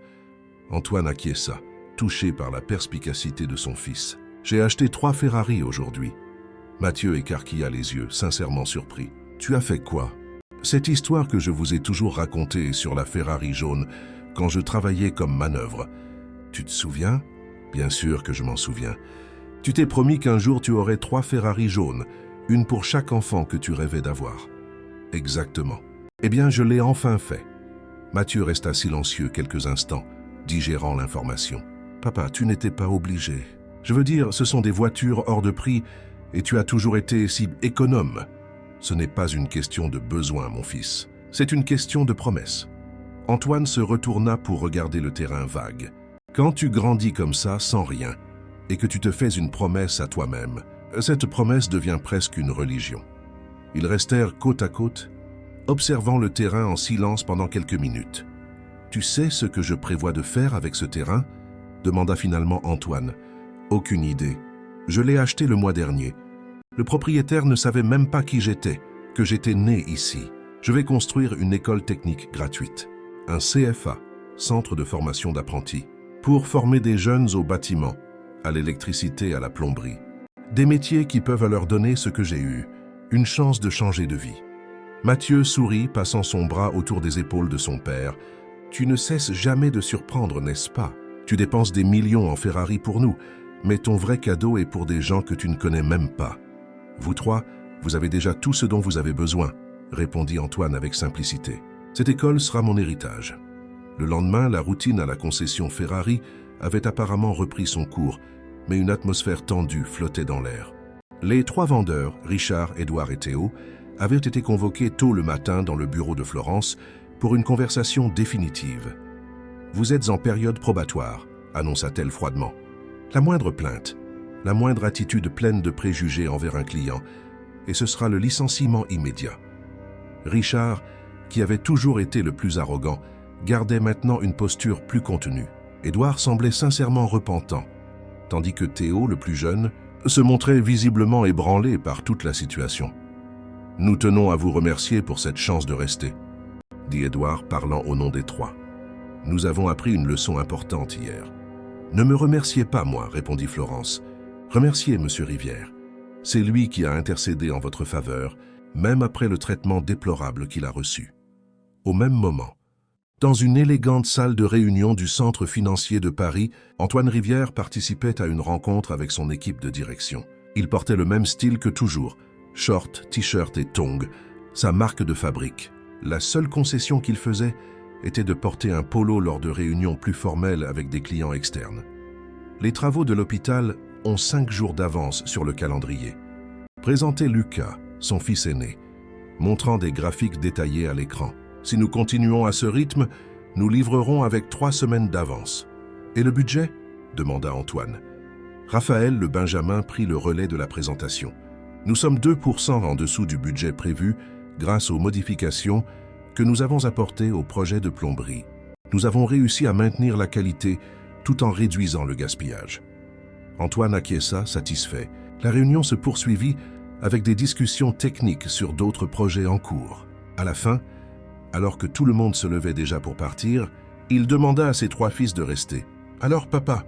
Antoine acquiesça, touché par la perspicacité de son fils. « J'ai acheté 3 Ferrari aujourd'hui. » Mathieu écarquilla les yeux, sincèrement surpris. « Tu as fait quoi ?» Cette histoire que je vous ai toujours racontée sur la Ferrari jaune quand je travaillais comme manœuvre. Tu te souviens ? Bien sûr que je m'en souviens. Tu t'es promis qu'un jour tu aurais 3 Ferrari jaunes, une pour chaque enfant que tu rêvais d'avoir. Exactement. Eh bien, je l'ai enfin fait. Mathieu resta silencieux quelques instants, digérant l'information. Papa, tu n'étais pas obligé. Je veux dire, ce sont des voitures hors de prix et tu as toujours été si économe. Ce n'est pas une question de besoin, mon fils. C'est une question de promesse. Antoine se retourna pour regarder le terrain vague. Quand tu grandis comme ça, sans rien, et que tu te fais une promesse à toi-même, cette promesse devient presque une religion. Ils restèrent côte à côte, observant le terrain en silence pendant quelques minutes. « Tu sais ce que je prévois de faire avec ce terrain ?» demanda finalement Antoine. « Aucune idée. Je l'ai acheté le mois dernier. Le propriétaire ne savait même pas qui j'étais, que j'étais né ici. Je vais construire une école technique gratuite, un CFA, Centre de formation d'apprentis, pour former des jeunes au bâtiment, à l'électricité, à la plomberie. Des métiers qui peuvent leur donner ce que j'ai eu, une chance de changer de vie. » Mathieu sourit, passant son bras autour des épaules de son père. « Tu ne cesses jamais de surprendre, n'est-ce pas? Tu dépenses des millions en Ferrari pour nous, mais ton vrai cadeau est pour des gens que tu ne connais même pas. Vous 3, vous avez déjà tout ce dont vous avez besoin, » répondit Antoine avec simplicité. « Cette école sera mon héritage. » Le lendemain, la routine à la concession Ferrari avait apparemment repris son cours, mais une atmosphère tendue flottait dans l'air. Les 3 vendeurs, Richard, Édouard et Théo, avaient été convoqués tôt le matin dans le bureau de Florence pour une conversation définitive. « Vous êtes en période probatoire », annonça-t-elle froidement. « La moindre plainte, la moindre attitude pleine de préjugés envers un client, et ce sera le licenciement immédiat. » Richard, qui avait toujours été le plus arrogant, gardait maintenant une posture plus contenue. Édouard semblait sincèrement repentant, tandis que Théo, le plus jeune, se montrait visiblement ébranlé par toute la situation. « Nous tenons à vous remercier pour cette chance de rester, » dit Édouard, parlant au nom des 3. « Nous avons appris une leçon importante hier. »« Ne me remerciez pas, moi, » répondit Florence. « Remerciez Monsieur Rivière. C'est lui qui a intercédé en votre faveur, même après le traitement déplorable qu'il a reçu. » Au même moment, dans une élégante salle de réunion du Centre financier de Paris, Antoine Rivière participait à une rencontre avec son équipe de direction. Il portait le même style que toujours, short, t-shirt et tongs, sa marque de fabrique. La seule concession qu'il faisait était de porter un polo lors de réunions plus formelles avec des clients externes. Les travaux de l'hôpital ont 5 jours d'avance sur le calendrier. Présentait Lucas, son fils aîné, montrant des graphiques détaillés à l'écran. Si nous continuons à ce rythme, nous livrerons avec 3 semaines d'avance. Et le budget ? demanda Antoine. Raphaël, le Benjamin, prit le relais de la présentation. Nous sommes 2% en dessous du budget prévu grâce aux modifications que nous avons apportées au projet de plomberie. Nous avons réussi à maintenir la qualité tout en réduisant le gaspillage. Antoine acquiesça, satisfait. La réunion se poursuivit avec des discussions techniques sur d'autres projets en cours. À la fin, alors que tout le monde se levait déjà pour partir, il demanda à ses 3 fils de rester. « Alors, papa ?»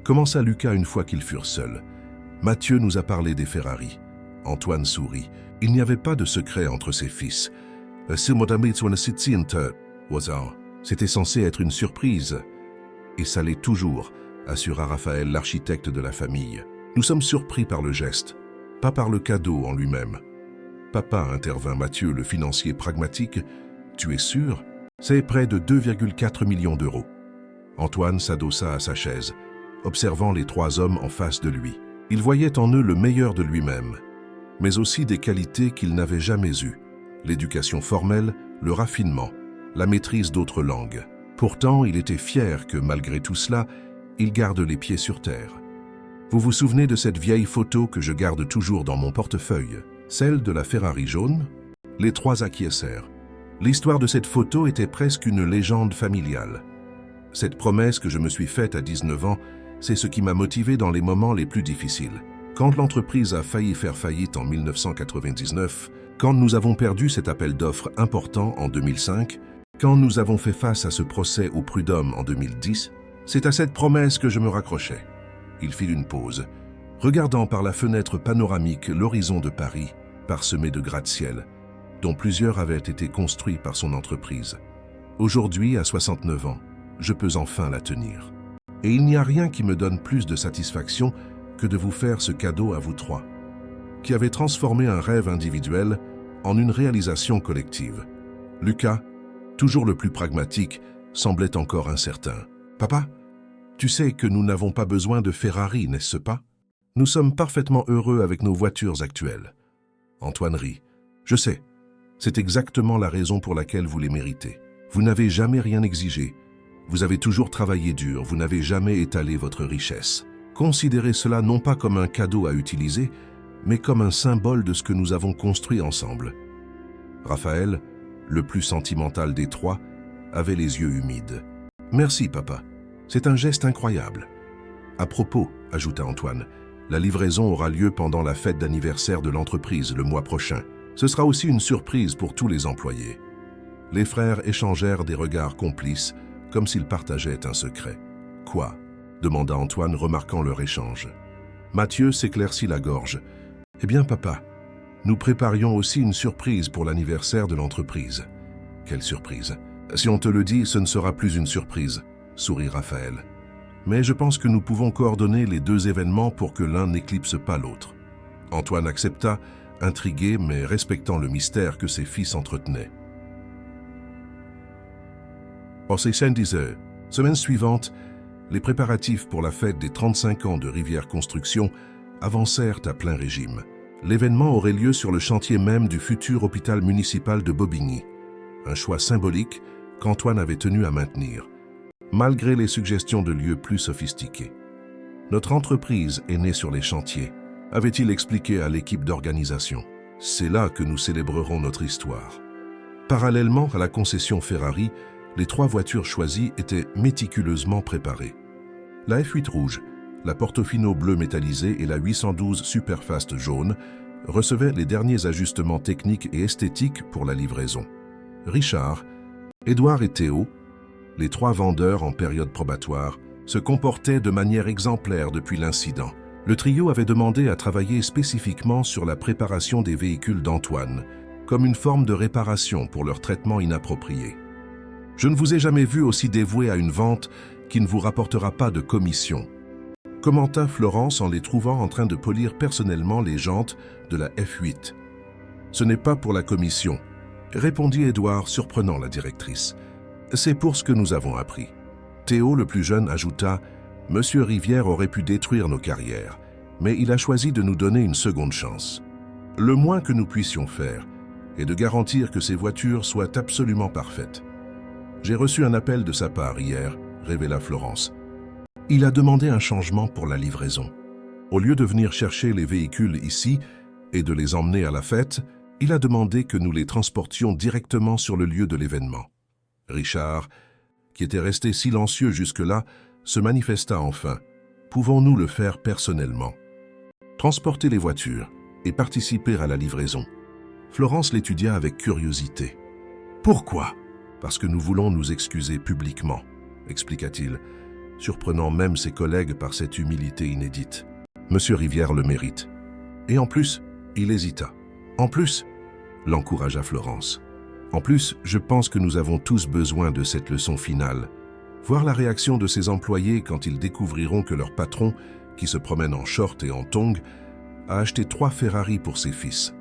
commença Lucas une fois qu'ils furent seuls. « Mathieu nous a parlé des Ferrari. » Antoine sourit. Il n'y avait pas de secret entre ses fils. « C'était censé être une surprise. » Et ça l'est toujours, assura Raphaël, l'architecte de la famille. « Nous sommes surpris par le geste, pas par le cadeau en lui-même. »« Papa, » intervint Mathieu, le financier pragmatique, « tu es sûr ? C'est près de 2,4 millions d'euros. » Antoine s'adossa à sa chaise, observant les 3 hommes en face de lui. Il voyait en eux le meilleur de lui-même, mais aussi des qualités qu'il n'avait jamais eues, l'éducation formelle, le raffinement, la maîtrise d'autres langues. Pourtant, il était fier que, malgré tout cela, il garde les pieds sur terre. Vous vous souvenez de cette vieille photo que je garde toujours dans mon portefeuille, celle de la Ferrari jaune? Les 3 acquiescèrent. L'histoire de cette photo était presque une légende familiale. Cette promesse que je me suis faite à 19 ans, c'est ce qui m'a motivé dans les moments les plus difficiles. Quand l'entreprise a failli faire faillite en 1999, quand nous avons perdu cet appel d'offres important en 2005, quand nous avons fait face à ce procès au prud'homme en 2010, c'est à cette promesse que je me raccrochais. Il fit une pause, regardant par la fenêtre panoramique l'horizon de Paris, parsemé de gratte-ciel, dont plusieurs avaient été construits par son entreprise. Aujourd'hui, à 69 ans, je peux enfin la tenir. Et il n'y a rien qui me donne plus de satisfaction que de vous faire ce cadeau à vous 3, qui avez transformé un rêve individuel en une réalisation collective. Lucas, toujours le plus pragmatique, semblait encore incertain. « Papa, tu sais que nous n'avons pas besoin de Ferrari, n'est-ce pas? Nous sommes parfaitement heureux avec nos voitures actuelles. » Antoine rit. « Je sais, c'est exactement la raison pour laquelle vous les méritez. Vous n'avez jamais rien exigé. Vous avez toujours travaillé dur, vous n'avez jamais étalé votre richesse. Considérez cela non pas comme un cadeau à utiliser, mais comme un symbole de ce que nous avons construit ensemble. » Raphaël, le plus sentimental des 3, avait les yeux humides. « Merci, papa. C'est un geste incroyable. » « À propos, » ajouta Antoine, « la livraison aura lieu pendant la fête d'anniversaire de l'entreprise le mois prochain. Ce sera aussi une surprise pour tous les employés. » Les frères échangèrent des regards complices, comme s'ils partageaient un secret. « Quoi ?» demanda Antoine, remarquant leur échange. Mathieu s'éclaircit la gorge. « Eh bien, papa, nous préparions aussi une surprise pour l'anniversaire de l'entreprise. »« Quelle surprise ? Si on te le dit, ce ne sera plus une surprise, » sourit Raphaël. « Mais je pense que nous pouvons coordonner les 2 événements pour que l'un n'éclipse pas l'autre. » Antoine accepta, intrigué mais respectant le mystère que ses fils entretenaient. Au semaine suivante, les préparatifs pour la fête des 35 ans de Rivière Construction avancèrent à plein régime. L'événement aurait lieu sur le chantier même du futur hôpital municipal de Bobigny. Un choix symbolique qu'Antoine avait tenu à maintenir, malgré les suggestions de lieux plus sophistiqués. « Notre entreprise est née sur les chantiers », avait-il expliqué à l'équipe d'organisation. « C'est là que nous célébrerons notre histoire. » Parallèlement à la concession Ferrari, les 3 voitures choisies étaient méticuleusement préparées. La F8 rouge, la Portofino bleue métallisée et la 812 Superfast jaune recevaient les derniers ajustements techniques et esthétiques pour la livraison. Richard, Édouard et Théo, les 3 vendeurs en période probatoire, se comportaient de manière exemplaire depuis l'incident. Le trio avait demandé à travailler spécifiquement sur la préparation des véhicules d'Antoine, comme une forme de réparation pour leur traitement inapproprié. « Je ne vous ai jamais vu aussi dévoué à une vente qui ne vous rapportera pas de commission », commenta Florence en les trouvant en train de polir personnellement les jantes de la F8. « Ce n'est pas pour la commission », répondit Édouard, surprenant la directrice. « C'est pour ce que nous avons appris. » Théo, le plus jeune, ajouta « Monsieur Rivière aurait pu détruire nos carrières, mais il a choisi de nous donner une seconde chance. Le moins que nous puissions faire est de garantir que ces voitures soient absolument parfaites. » « J'ai reçu un appel de sa part hier, » révéla Florence. Il a demandé un changement pour la livraison. Au lieu de venir chercher les véhicules ici et de les emmener à la fête, il a demandé que nous les transportions directement sur le lieu de l'événement. Richard, qui était resté silencieux jusque-là, se manifesta enfin. Pouvons-nous le faire personnellement? Transporter les voitures et participer à la livraison. Florence l'étudia avec curiosité. Pourquoi? Parce que nous voulons nous excuser publiquement, expliqua-t-il, surprenant même ses collègues par cette humilité inédite. Monsieur Rivière le mérite. Et en plus, il hésita. En plus, l'encouragea Florence. En plus, je pense que nous avons tous besoin de cette leçon finale. Voir la réaction de ses employés quand ils découvriront que leur patron, qui se promène en short et en tongs, a acheté 3 Ferrari pour ses fils.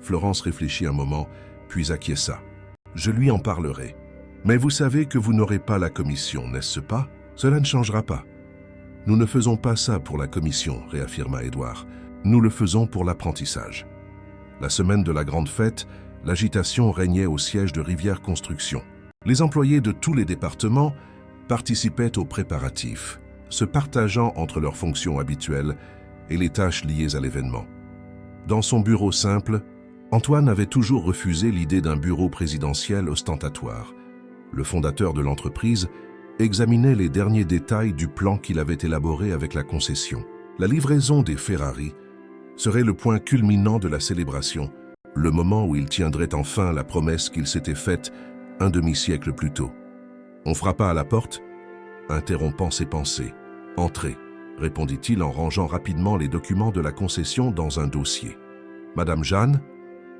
Florence réfléchit un moment, puis acquiesça. Je lui en parlerai. Mais vous savez que vous n'aurez pas la commission, n'est-ce pas? Cela ne changera pas. Nous ne faisons pas ça pour la commission, réaffirma Édouard. Nous le faisons pour l'apprentissage. La semaine de la grande fête, l'agitation régnait au siège de Rivière Construction. Les employés de tous les départements participaient aux préparatifs, se partageant entre leurs fonctions habituelles et les tâches liées à l'événement. Dans son bureau simple, Antoine avait toujours refusé l'idée d'un bureau présidentiel ostentatoire. Le fondateur de l'entreprise examinait les derniers détails du plan qu'il avait élaboré avec la concession. La livraison des Ferrari serait le point culminant de la célébration, le moment où il tiendrait enfin la promesse qu'il s'était faite un demi-siècle plus tôt. On frappa à la porte, interrompant ses pensées. « Entrez », répondit-il en rangeant rapidement les documents de la concession dans un dossier. Madame Jeanne,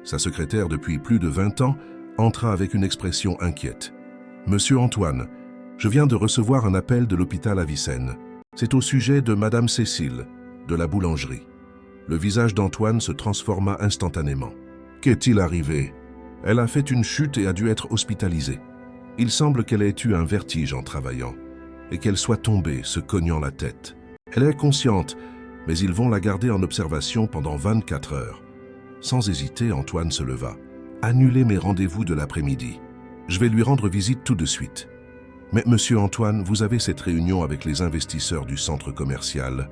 sa secrétaire depuis plus de 20 ans, entra avec une expression inquiète. « Monsieur Antoine, je viens de recevoir un appel de l'hôpital Avicenne. C'est au sujet de Madame Cécile, de la boulangerie. » Le visage d'Antoine se transforma instantanément. « Qu'est-il arrivé? Elle a fait une chute et a dû être hospitalisée. Il semble qu'elle ait eu un vertige en travaillant et qu'elle soit tombée, se cognant la tête. Elle est consciente, mais ils vont la garder en observation pendant 24 heures. » Sans hésiter, Antoine se leva. « Annulez mes rendez-vous de l'après-midi. Je vais lui rendre visite tout de suite. Mais monsieur Antoine, vous avez cette réunion avec les investisseurs du centre commercial.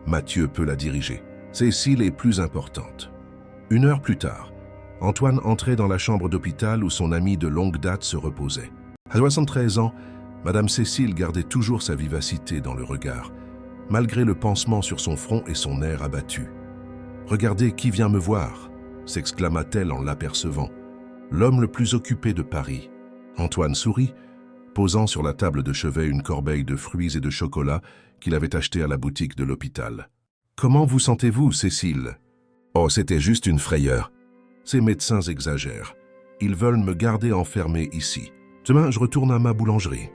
Mathieu peut la diriger. Cécile est plus importante. » 1 heure plus tard, Antoine entrait dans la chambre d'hôpital où son ami de longue date se reposait. À 73 ans, Madame Cécile gardait toujours sa vivacité dans le regard, malgré le pansement sur son front et son air abattu. « Regardez qui vient me voir !» s'exclama-t-elle en l'apercevant. L'homme le plus occupé de Paris. Antoine sourit, posant sur la table de chevet une corbeille de fruits et de chocolat qu'il avait acheté à la boutique de l'hôpital. « Comment vous sentez-vous, Cécile ?»« Oh, c'était juste une frayeur. Ces médecins exagèrent. Ils veulent me garder enfermé ici. Demain, je retourne à ma boulangerie. »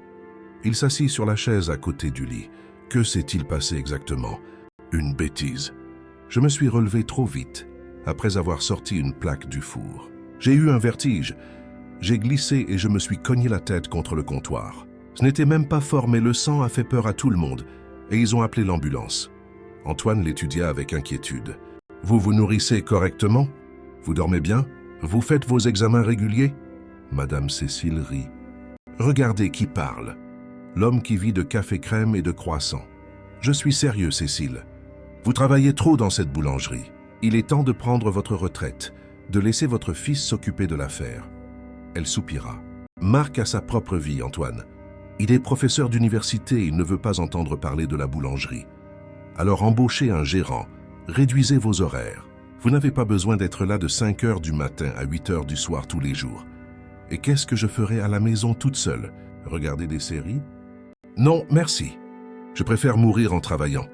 Il s'assit sur la chaise à côté du lit. Que s'est-il passé exactement? Une bêtise. Je me suis relevé trop vite, après avoir sorti une plaque du four. J'ai eu un vertige. J'ai glissé et je me suis cogné la tête contre le comptoir. Ce n'était même pas fort, mais le sang a fait peur à tout le monde, et ils ont appelé l'ambulance. Antoine l'étudia avec inquiétude. « Vous vous nourrissez correctement? Vous dormez bien? Vous faites vos examens réguliers ?» Madame Cécile rit. « Regardez qui parle. L'homme qui vit de café crème et de croissants. Je suis sérieux, Cécile. Vous travaillez trop dans cette boulangerie. Il est temps de prendre votre retraite, de laisser votre fils s'occuper de l'affaire. » Elle soupira. « Marc a sa propre vie, Antoine. Il est professeur d'université et il ne veut pas entendre parler de la boulangerie. Alors embauchez un gérant, réduisez vos horaires. Vous n'avez pas besoin d'être là de 5 heures du matin à 8 heures du soir tous les jours. Et qu'est-ce que je ferai à la maison toute seule? Regarder des séries? Non, merci. Je préfère mourir en travaillant. »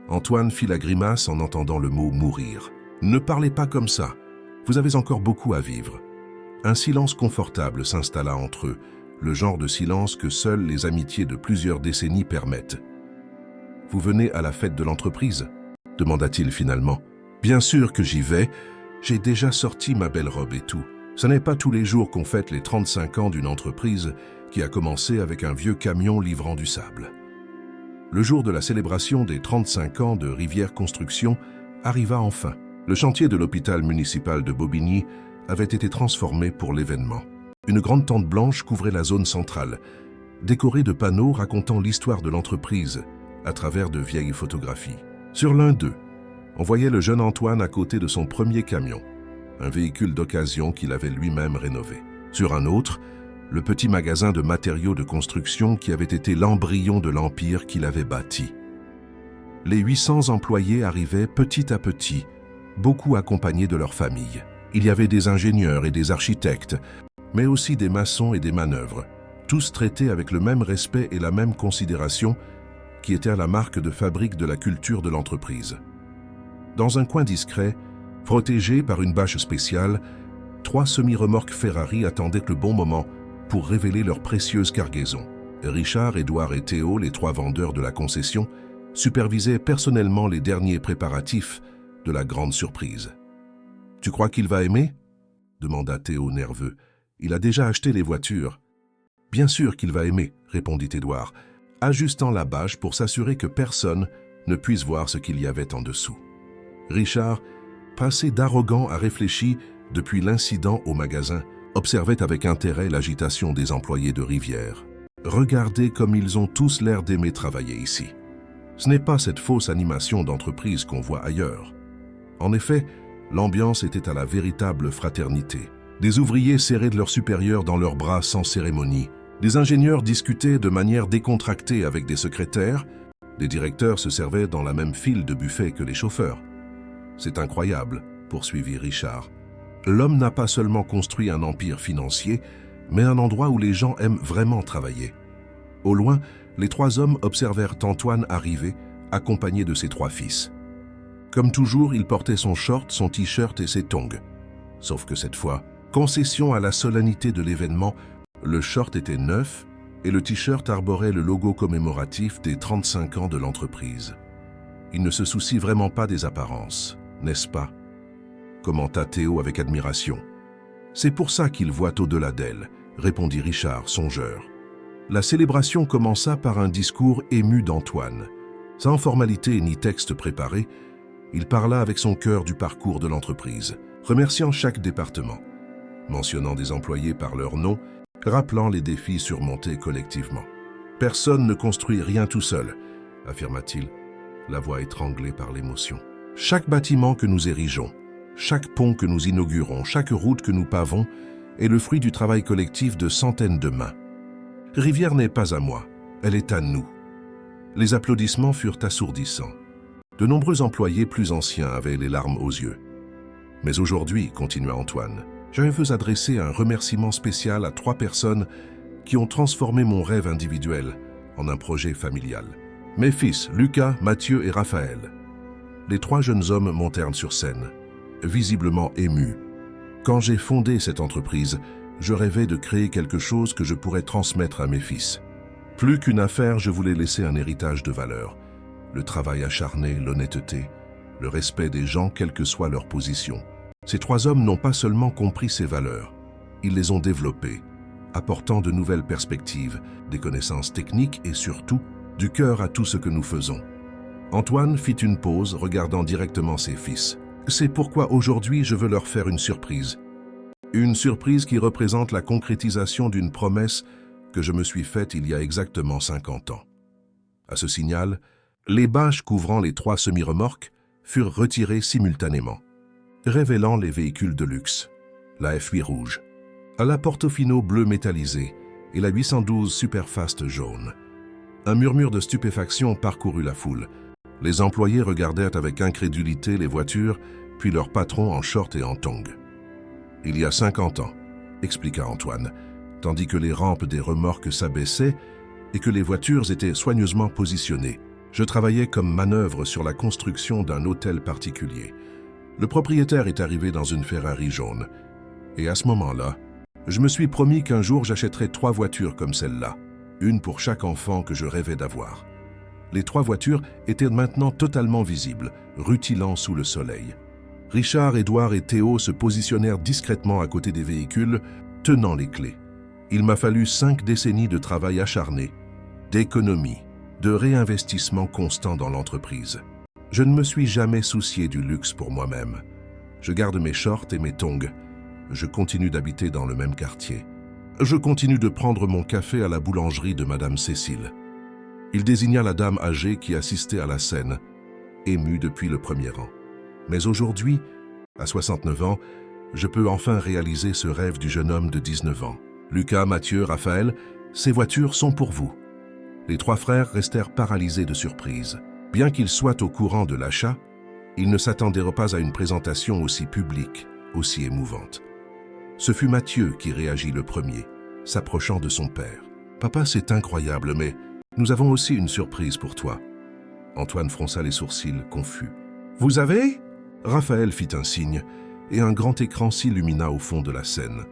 Antoine fit la grimace en entendant le mot « mourir ». « Ne parlez pas comme ça. Vous avez encore beaucoup à vivre. » Un silence confortable s'installa entre eux, le genre de silence que seules les amitiés de plusieurs décennies permettent. « Vous venez à la fête de l'entreprise ?» demanda-t-il finalement. « Bien sûr que j'y vais. J'ai déjà sorti ma belle robe et tout. Ce n'est pas tous les jours qu'on fête les 35 ans d'une entreprise qui a commencé avec un vieux camion livrant du sable. » Le jour de la célébration des 35 ans de Rivière Construction arriva enfin. Le chantier de l'hôpital municipal de Bobigny avait été transformé pour l'événement. Une grande tente blanche couvrait la zone centrale, décorés de panneaux racontant l'histoire de l'entreprise à travers de vieilles photographies. Sur l'un d'eux, on voyait le jeune Antoine à côté de son premier camion, un véhicule d'occasion qu'il avait lui-même rénové. Sur un autre, le petit magasin de matériaux de construction qui avait été l'embryon de l'empire qu'il avait bâti. Les 800 employés arrivaient petit à petit, beaucoup accompagnés de leurs familles. Il y avait des ingénieurs et des architectes, mais aussi des maçons et des manœuvres, tous traités avec le même respect et la même considération qui était à la marque de fabrique de la culture de l'entreprise. Dans un coin discret, protégé par une bâche spéciale, 3 semi-remorques Ferrari attendaient le bon moment pour révéler leur précieuse cargaison. Richard, Édouard et Théo, les 3 vendeurs de la concession, supervisaient personnellement les derniers préparatifs de la grande surprise. « Tu crois qu'il va aimer ?» demanda Théo nerveux. « Il a déjà acheté les voitures. »« Bien sûr qu'il va aimer, » répondit Édouard, ajustant la bâche pour s'assurer que personne ne puisse voir ce qu'il y avait en dessous. Richard, passé d'arrogant à réfléchi depuis l'incident au magasin, observait avec intérêt l'agitation des employés de Rivière. Regardez comme ils ont tous l'air d'aimer travailler ici. Ce n'est pas cette fausse animation d'entreprise qu'on voit ailleurs. En effet, l'ambiance était à la véritable fraternité. Des ouvriers serraient de leurs supérieurs dans leurs bras sans cérémonie. Des ingénieurs discutaient de manière décontractée avec des secrétaires. Des directeurs se servaient dans la même file de buffet que les chauffeurs. « C'est incroyable », poursuivit Richard. « L'homme n'a pas seulement construit un empire financier, mais un endroit où les gens aiment vraiment travailler. » Au loin, les 3 hommes observèrent Antoine arriver, accompagné de ses 3 fils. Comme toujours, il portait son short, son t-shirt et ses tongs. Sauf que cette fois, concession à la solennité de l'événement, le short était neuf et le t-shirt arborait le logo commémoratif des 35 ans de l'entreprise. Il ne se soucie vraiment pas des apparences, n'est-ce pas ? Commenta Théo avec admiration. C'est pour ça qu'il voit au-delà d'elle, répondit Richard, songeur. La célébration commença par un discours ému d'Antoine. Sans formalité ni texte préparé, il parla avec son cœur du parcours de l'entreprise, remerciant chaque département, mentionnant des employés par leur nom, rappelant les défis surmontés collectivement. « Personne ne construit rien tout seul », affirma-t-il, la voix étranglée par l'émotion. « Chaque bâtiment que nous érigeons, chaque pont que nous inaugurons, chaque route que nous pavons est le fruit du travail collectif de centaines de mains. Rivière n'est pas à moi, elle est à nous. » Les applaudissements furent assourdissants. De nombreux employés plus anciens avaient les larmes aux yeux. « Mais aujourd'hui, continua Antoine, je veux adresser un remerciement spécial à 3 personnes qui ont transformé mon rêve individuel en un projet familial. Mes fils, Lucas, Mathieu et Raphaël. » Les 3 jeunes hommes montèrent sur scène, visiblement émus. « Quand j'ai fondé cette entreprise, je rêvais de créer quelque chose que je pourrais transmettre à mes fils. Plus qu'une affaire, je voulais laisser un héritage de valeurs. Le travail acharné, l'honnêteté, le respect des gens, quelle que soit leur position. Ces 3 hommes n'ont pas seulement compris ces valeurs, ils les ont développées, apportant de nouvelles perspectives, des connaissances techniques et surtout, du cœur à tout ce que nous faisons. » Antoine fit une pause, regardant directement ses fils. « C'est pourquoi aujourd'hui je veux leur faire une surprise. Une surprise qui représente la concrétisation d'une promesse que je me suis faite il y a exactement 50 ans. » À ce signal, les bâches couvrant les 3 semi-remorques furent retirées simultanément, révélant les véhicules de luxe, la F8 rouge, à la Portofino bleu métallisé et la 812 Superfast jaune. Un murmure de stupéfaction parcourut la foule. Les employés regardèrent avec incrédulité les voitures, puis leur patron en short et en tongs. « Il y a 50 ans, » expliqua Antoine, tandis que les rampes des remorques s'abaissaient et que les voitures étaient soigneusement positionnées. Je travaillais comme manœuvre sur la construction d'un hôtel particulier. Le propriétaire est arrivé dans une Ferrari jaune. Et à ce moment-là, je me suis promis qu'un jour j'achèterais 3 voitures comme celle-là, une pour chaque enfant que je rêvais d'avoir. Les 3 voitures étaient maintenant totalement visibles, rutilant sous le soleil. Richard, Édouard et Théo se positionnèrent discrètement à côté des véhicules, tenant les clés. Il m'a fallu 5 décennies de travail acharné, d'économie, de réinvestissement constant dans l'entreprise. Je ne me suis jamais soucié du luxe pour moi-même. Je garde mes shorts et mes tongs. Je continue d'habiter dans le même quartier. Je continue de prendre mon café à la boulangerie de Madame Cécile. Il désigna la dame âgée qui assistait à la scène, émue depuis le premier rang. Mais aujourd'hui, à 69 ans, je peux enfin réaliser ce rêve du jeune homme de 19 ans. Lucas, Mathieu, Raphaël, ces voitures sont pour vous. Les trois frères restèrent paralysés de surprise. Bien qu'ils soient au courant de l'achat, ils ne s'attendaient pas à une présentation aussi publique, aussi émouvante. Ce fut Mathieu qui réagit le premier, s'approchant de son père. « Papa, c'est incroyable, mais nous avons aussi une surprise pour toi. » Antoine fronça les sourcils, confus. « Vous avez ?» Raphaël fit un signe, et un grand écran s'illumina au fond de la scène,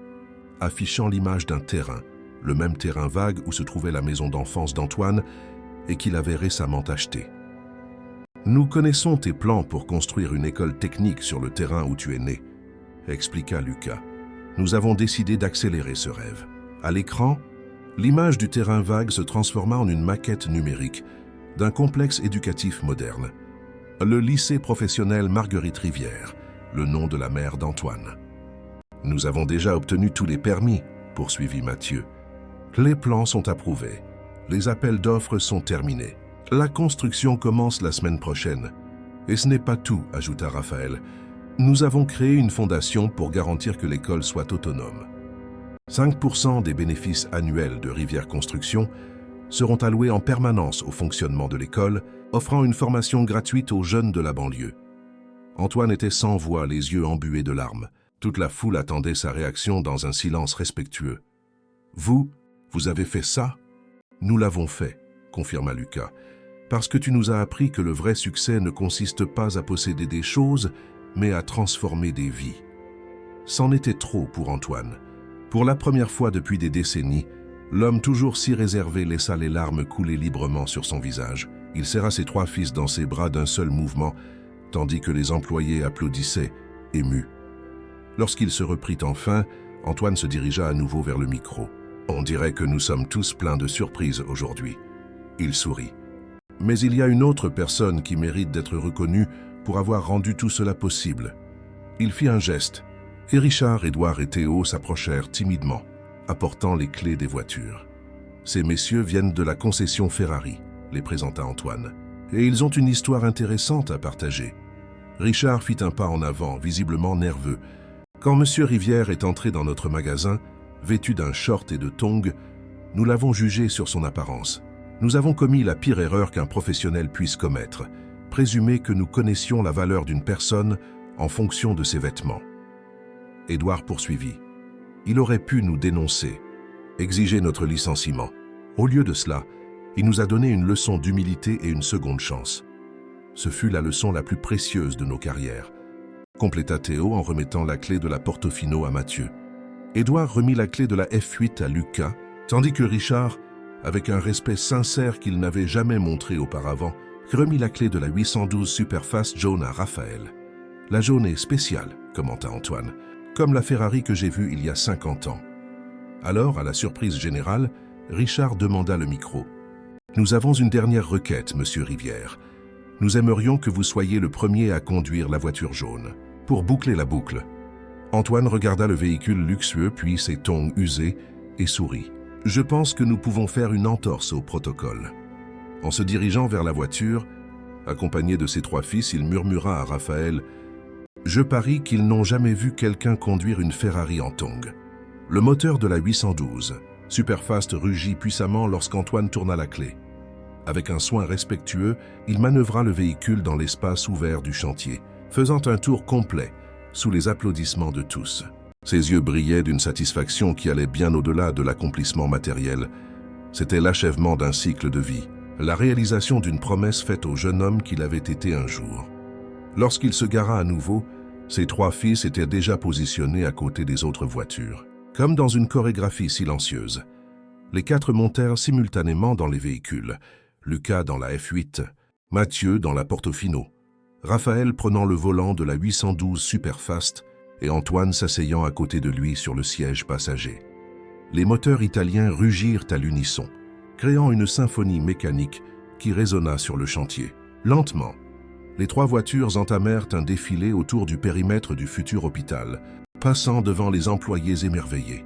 affichant l'image d'un terrain, le même terrain vague où se trouvait la maison d'enfance d'Antoine et qu'il avait récemment acheté. « Nous connaissons tes plans pour construire une école technique sur le terrain où tu es né, » expliqua Lucas. « Nous avons décidé d'accélérer ce rêve. » À l'écran, l'image du terrain vague se transforma en une maquette numérique d'un complexe éducatif moderne. Le lycée professionnel Marguerite Rivière, le nom de la mère d'Antoine. « Nous avons déjà obtenu tous les permis, » poursuivit Mathieu. « Les plans sont approuvés. Les appels d'offres sont terminés. La construction commence la semaine prochaine. Et ce n'est pas tout, ajouta Raphaël. Nous avons créé une fondation pour garantir que l'école soit autonome. 5% des bénéfices annuels de Rivière Construction seront alloués en permanence au fonctionnement de l'école, offrant une formation gratuite aux jeunes de la banlieue. Antoine était sans voix, les yeux embués de larmes. Toute la foule attendait sa réaction dans un silence respectueux. « Vous avez fait ça ?»« Nous l'avons fait, » confirma Lucas, « parce que tu nous as appris que le vrai succès ne consiste pas à posséder des choses, mais à transformer des vies. » C'en était trop pour Antoine. Pour la première fois depuis des décennies, l'homme toujours si réservé laissa les larmes couler librement sur son visage. Il serra ses trois fils dans ses bras d'un seul mouvement, tandis que les employés applaudissaient, émus. Lorsqu'il se reprit enfin, Antoine se dirigea à nouveau vers le micro. « On dirait que nous sommes tous pleins de surprises aujourd'hui. » Il sourit. « Mais il y a une autre personne qui mérite d'être reconnue pour avoir rendu tout cela possible. » Il fit un geste, et Richard, Édouard et Théo s'approchèrent timidement, apportant les clés des voitures. « Ces messieurs viennent de la concession Ferrari, » les présenta Antoine, « et ils ont une histoire intéressante à partager. » Richard fit un pas en avant, visiblement nerveux. Quand M. Rivière est entré dans notre magasin, vêtu d'un short et de tongs, nous l'avons jugé sur son apparence. Nous avons commis la pire erreur qu'un professionnel puisse commettre, présumer que nous connaissions la valeur d'une personne en fonction de ses vêtements. Édouard poursuivit. Il aurait pu nous dénoncer, exiger notre licenciement. Au lieu de cela, il nous a donné une leçon d'humilité et une seconde chance. Ce fut la leçon la plus précieuse de nos carrières, compléta Théo en remettant la clé de la Portofino à Mathieu. Édouard remit la clé de la F8 à Lucas, tandis que Richard, avec un respect sincère qu'il n'avait jamais montré auparavant, remit la clé de la 812 Superfast jaune à Raphaël. « La jaune est spéciale, » commenta Antoine, « comme la Ferrari que j'ai vue il y a 50 ans. » Alors, à la surprise générale, Richard demanda le micro. « Nous avons une dernière requête, Monsieur Rivière. Nous aimerions que vous soyez le premier à conduire la voiture jaune. » Pour boucler la boucle, Antoine regarda le véhicule luxueux puis ses tongs usés et sourit. « Je pense que nous pouvons faire une entorse au protocole. » En se dirigeant vers la voiture, accompagné de ses trois fils, il murmura à Raphaël « Je parie qu'ils n'ont jamais vu quelqu'un conduire une Ferrari en tongs. » Le moteur de la 812, Superfast, rugit puissamment lorsqu'Antoine tourna la clé. Avec un soin respectueux, il manœuvra le véhicule dans l'espace ouvert du chantier, faisant un tour complet, sous les applaudissements de tous. Ses yeux brillaient d'une satisfaction qui allait bien au-delà de l'accomplissement matériel. C'était l'achèvement d'un cycle de vie, la réalisation d'une promesse faite au jeune homme qu'il avait été un jour. Lorsqu'il se gara à nouveau, ses trois fils étaient déjà positionnés à côté des autres voitures. Comme dans une chorégraphie silencieuse, les quatre montèrent simultanément dans les véhicules, Lucas dans la F8, Mathieu dans la Portofino, Raphaël prenant le volant de la 812 Superfast et Antoine s'asseyant à côté de lui sur le siège passager. Les moteurs italiens rugirent à l'unisson, créant une symphonie mécanique qui résonna sur le chantier. Lentement, les trois voitures entamèrent un défilé autour du périmètre du futur hôpital, passant devant les employés émerveillés.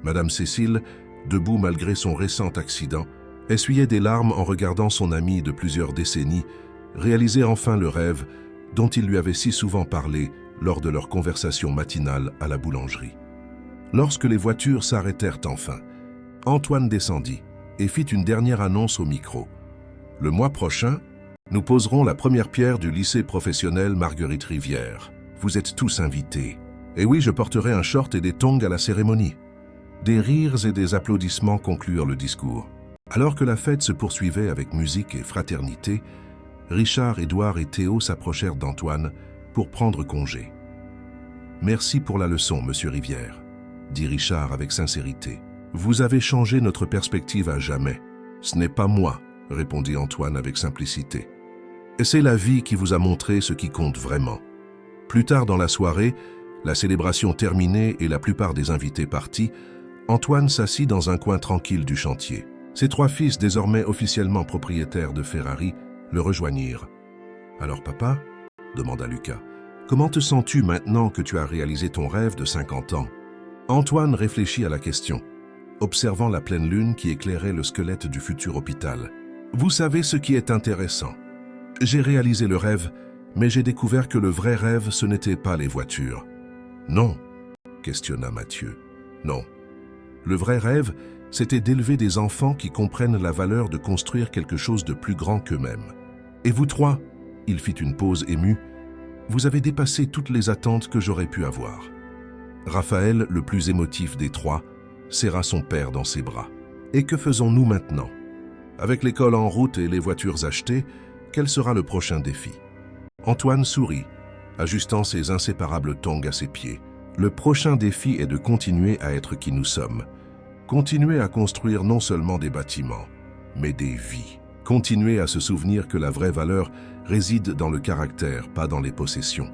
Madame Cécile, debout malgré son récent accident, essuyait des larmes en regardant son ami de plusieurs décennies réaliser enfin le rêve dont il lui avait si souvent parlé lors de leur conversation matinale à la boulangerie. Lorsque les voitures s'arrêtèrent enfin, Antoine descendit et fit une dernière annonce au micro. « Le mois prochain, nous poserons la première pierre du lycée professionnel Marguerite Rivière. Vous êtes tous invités. Et oui, je porterai un short et des tongs à la cérémonie. » Des rires et des applaudissements conclurent le discours. Alors que la fête se poursuivait avec musique et fraternité, Richard, Édouard et Théo s'approchèrent d'Antoine pour prendre congé. « Merci pour la leçon, monsieur Rivière, » dit Richard avec sincérité. « Vous avez changé notre perspective à jamais. »« Ce n'est pas moi, » répondit Antoine avec simplicité. « Et c'est la vie qui vous a montré ce qui compte vraiment. » Plus tard dans la soirée, la célébration terminée et la plupart des invités partis, Antoine s'assit dans un coin tranquille du chantier. Ses 3 fils, désormais officiellement propriétaires de Ferrari, le rejoignirent. « Alors papa ?» demanda Lucas. « Comment te sens-tu maintenant que tu as réalisé ton rêve de 50 ans ?» Antoine réfléchit à la question, observant la pleine lune qui éclairait le squelette du futur hôpital. « Vous savez ce qui est intéressant. J'ai réalisé le rêve, mais j'ai découvert que le vrai rêve, ce n'était pas les voitures. »« Non ?» questionna Mathieu. « Non. Le vrai rêve, c'était d'élever des enfants qui comprennent la valeur de construire quelque chose de plus grand qu'eux-mêmes. Et vous 3, il fit une pause émue, vous avez dépassé toutes les attentes que j'aurais pu avoir. » Raphaël, le plus émotif des 3, serra son père dans ses bras. « Et que faisons-nous maintenant? Avec l'école en route et les voitures achetées, quel sera le prochain défi ?» Antoine sourit, ajustant ses inséparables tongs à ses pieds. « Le prochain défi est de continuer à être qui nous sommes. Continuer à construire non seulement des bâtiments, mais des vies. Continuer à se souvenir que la vraie valeur réside dans le caractère, pas dans les possessions. »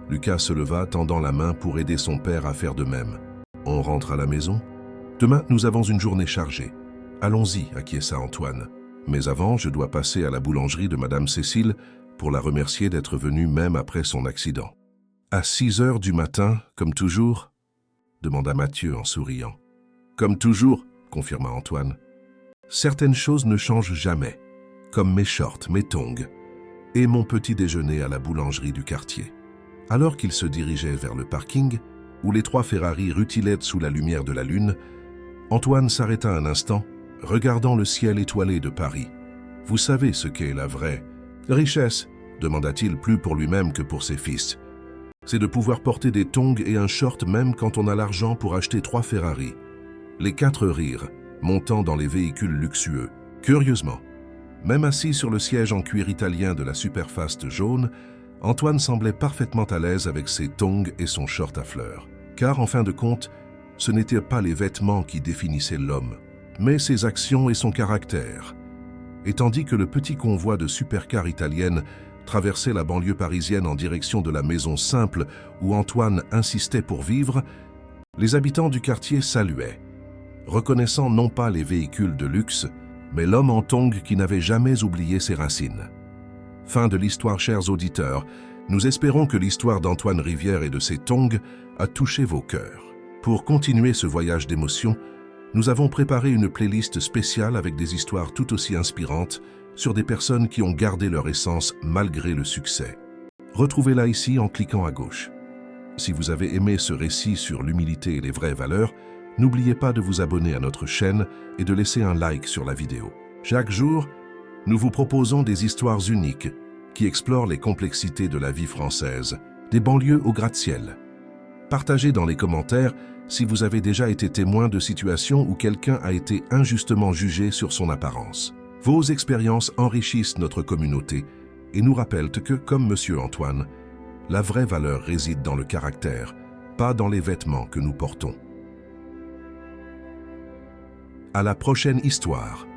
Lucas se leva, tendant la main pour aider son père à faire de même. « On rentre à la maison? Demain, nous avons une journée chargée. Allons-y, » acquiesça Antoine. « Mais avant, je dois passer à la boulangerie de Madame Cécile pour la remercier d'être venue même après son accident. »« À 6 heures du matin, comme toujours ?» demanda Mathieu en souriant. « Comme toujours, » confirma Antoine. « Certaines choses ne changent jamais, comme mes shorts, mes tongs et mon petit déjeuner à la boulangerie du quartier. » Alors qu'ils se dirigeaient vers le parking, où les 3 Ferrari rutilaient sous la lumière de la lune, Antoine s'arrêta un instant, regardant le ciel étoilé de Paris. « Vous savez ce qu'est la vraie richesse ?» demanda-t-il plus pour lui-même que pour ses fils. « C'est de pouvoir porter des tongs et un short même quand on a l'argent pour acheter 3 Ferrari. » Les 4 rirent, montant dans les véhicules luxueux. Curieusement, même assis sur le siège en cuir italien de la Superfast jaune, Antoine semblait parfaitement à l'aise avec ses tongs et son short à fleurs. Car, en fin de compte, ce n'étaient pas les vêtements qui définissaient l'homme, mais ses actions et son caractère. Et tandis que le petit convoi de supercars italiennes traversait la banlieue parisienne en direction de la maison simple où Antoine insistait pour vivre, les habitants du quartier saluaient, reconnaissant non pas les véhicules de luxe, mais l'homme en tongs qui n'avait jamais oublié ses racines. Fin de l'histoire, chers auditeurs. Nous espérons que l'histoire d'Antoine Rivière et de ses tongs a touché vos cœurs. Pour continuer ce voyage d'émotion, nous avons préparé une playlist spéciale avec des histoires tout aussi inspirantes sur des personnes qui ont gardé leur essence malgré le succès. Retrouvez-la ici en cliquant à gauche. Si vous avez aimé ce récit sur l'humilité et les vraies valeurs, n'oubliez pas de vous abonner à notre chaîne et de laisser un like sur la vidéo. Chaque jour, nous vous proposons des histoires uniques qui explorent les complexités de la vie française, des banlieues au gratte-ciel. Partagez dans les commentaires si vous avez déjà été témoin de situations où quelqu'un a été injustement jugé sur son apparence. Vos expériences enrichissent notre communauté et nous rappellent que, comme Monsieur Antoine, la vraie valeur réside dans le caractère, pas dans les vêtements que nous portons. À la prochaine histoire.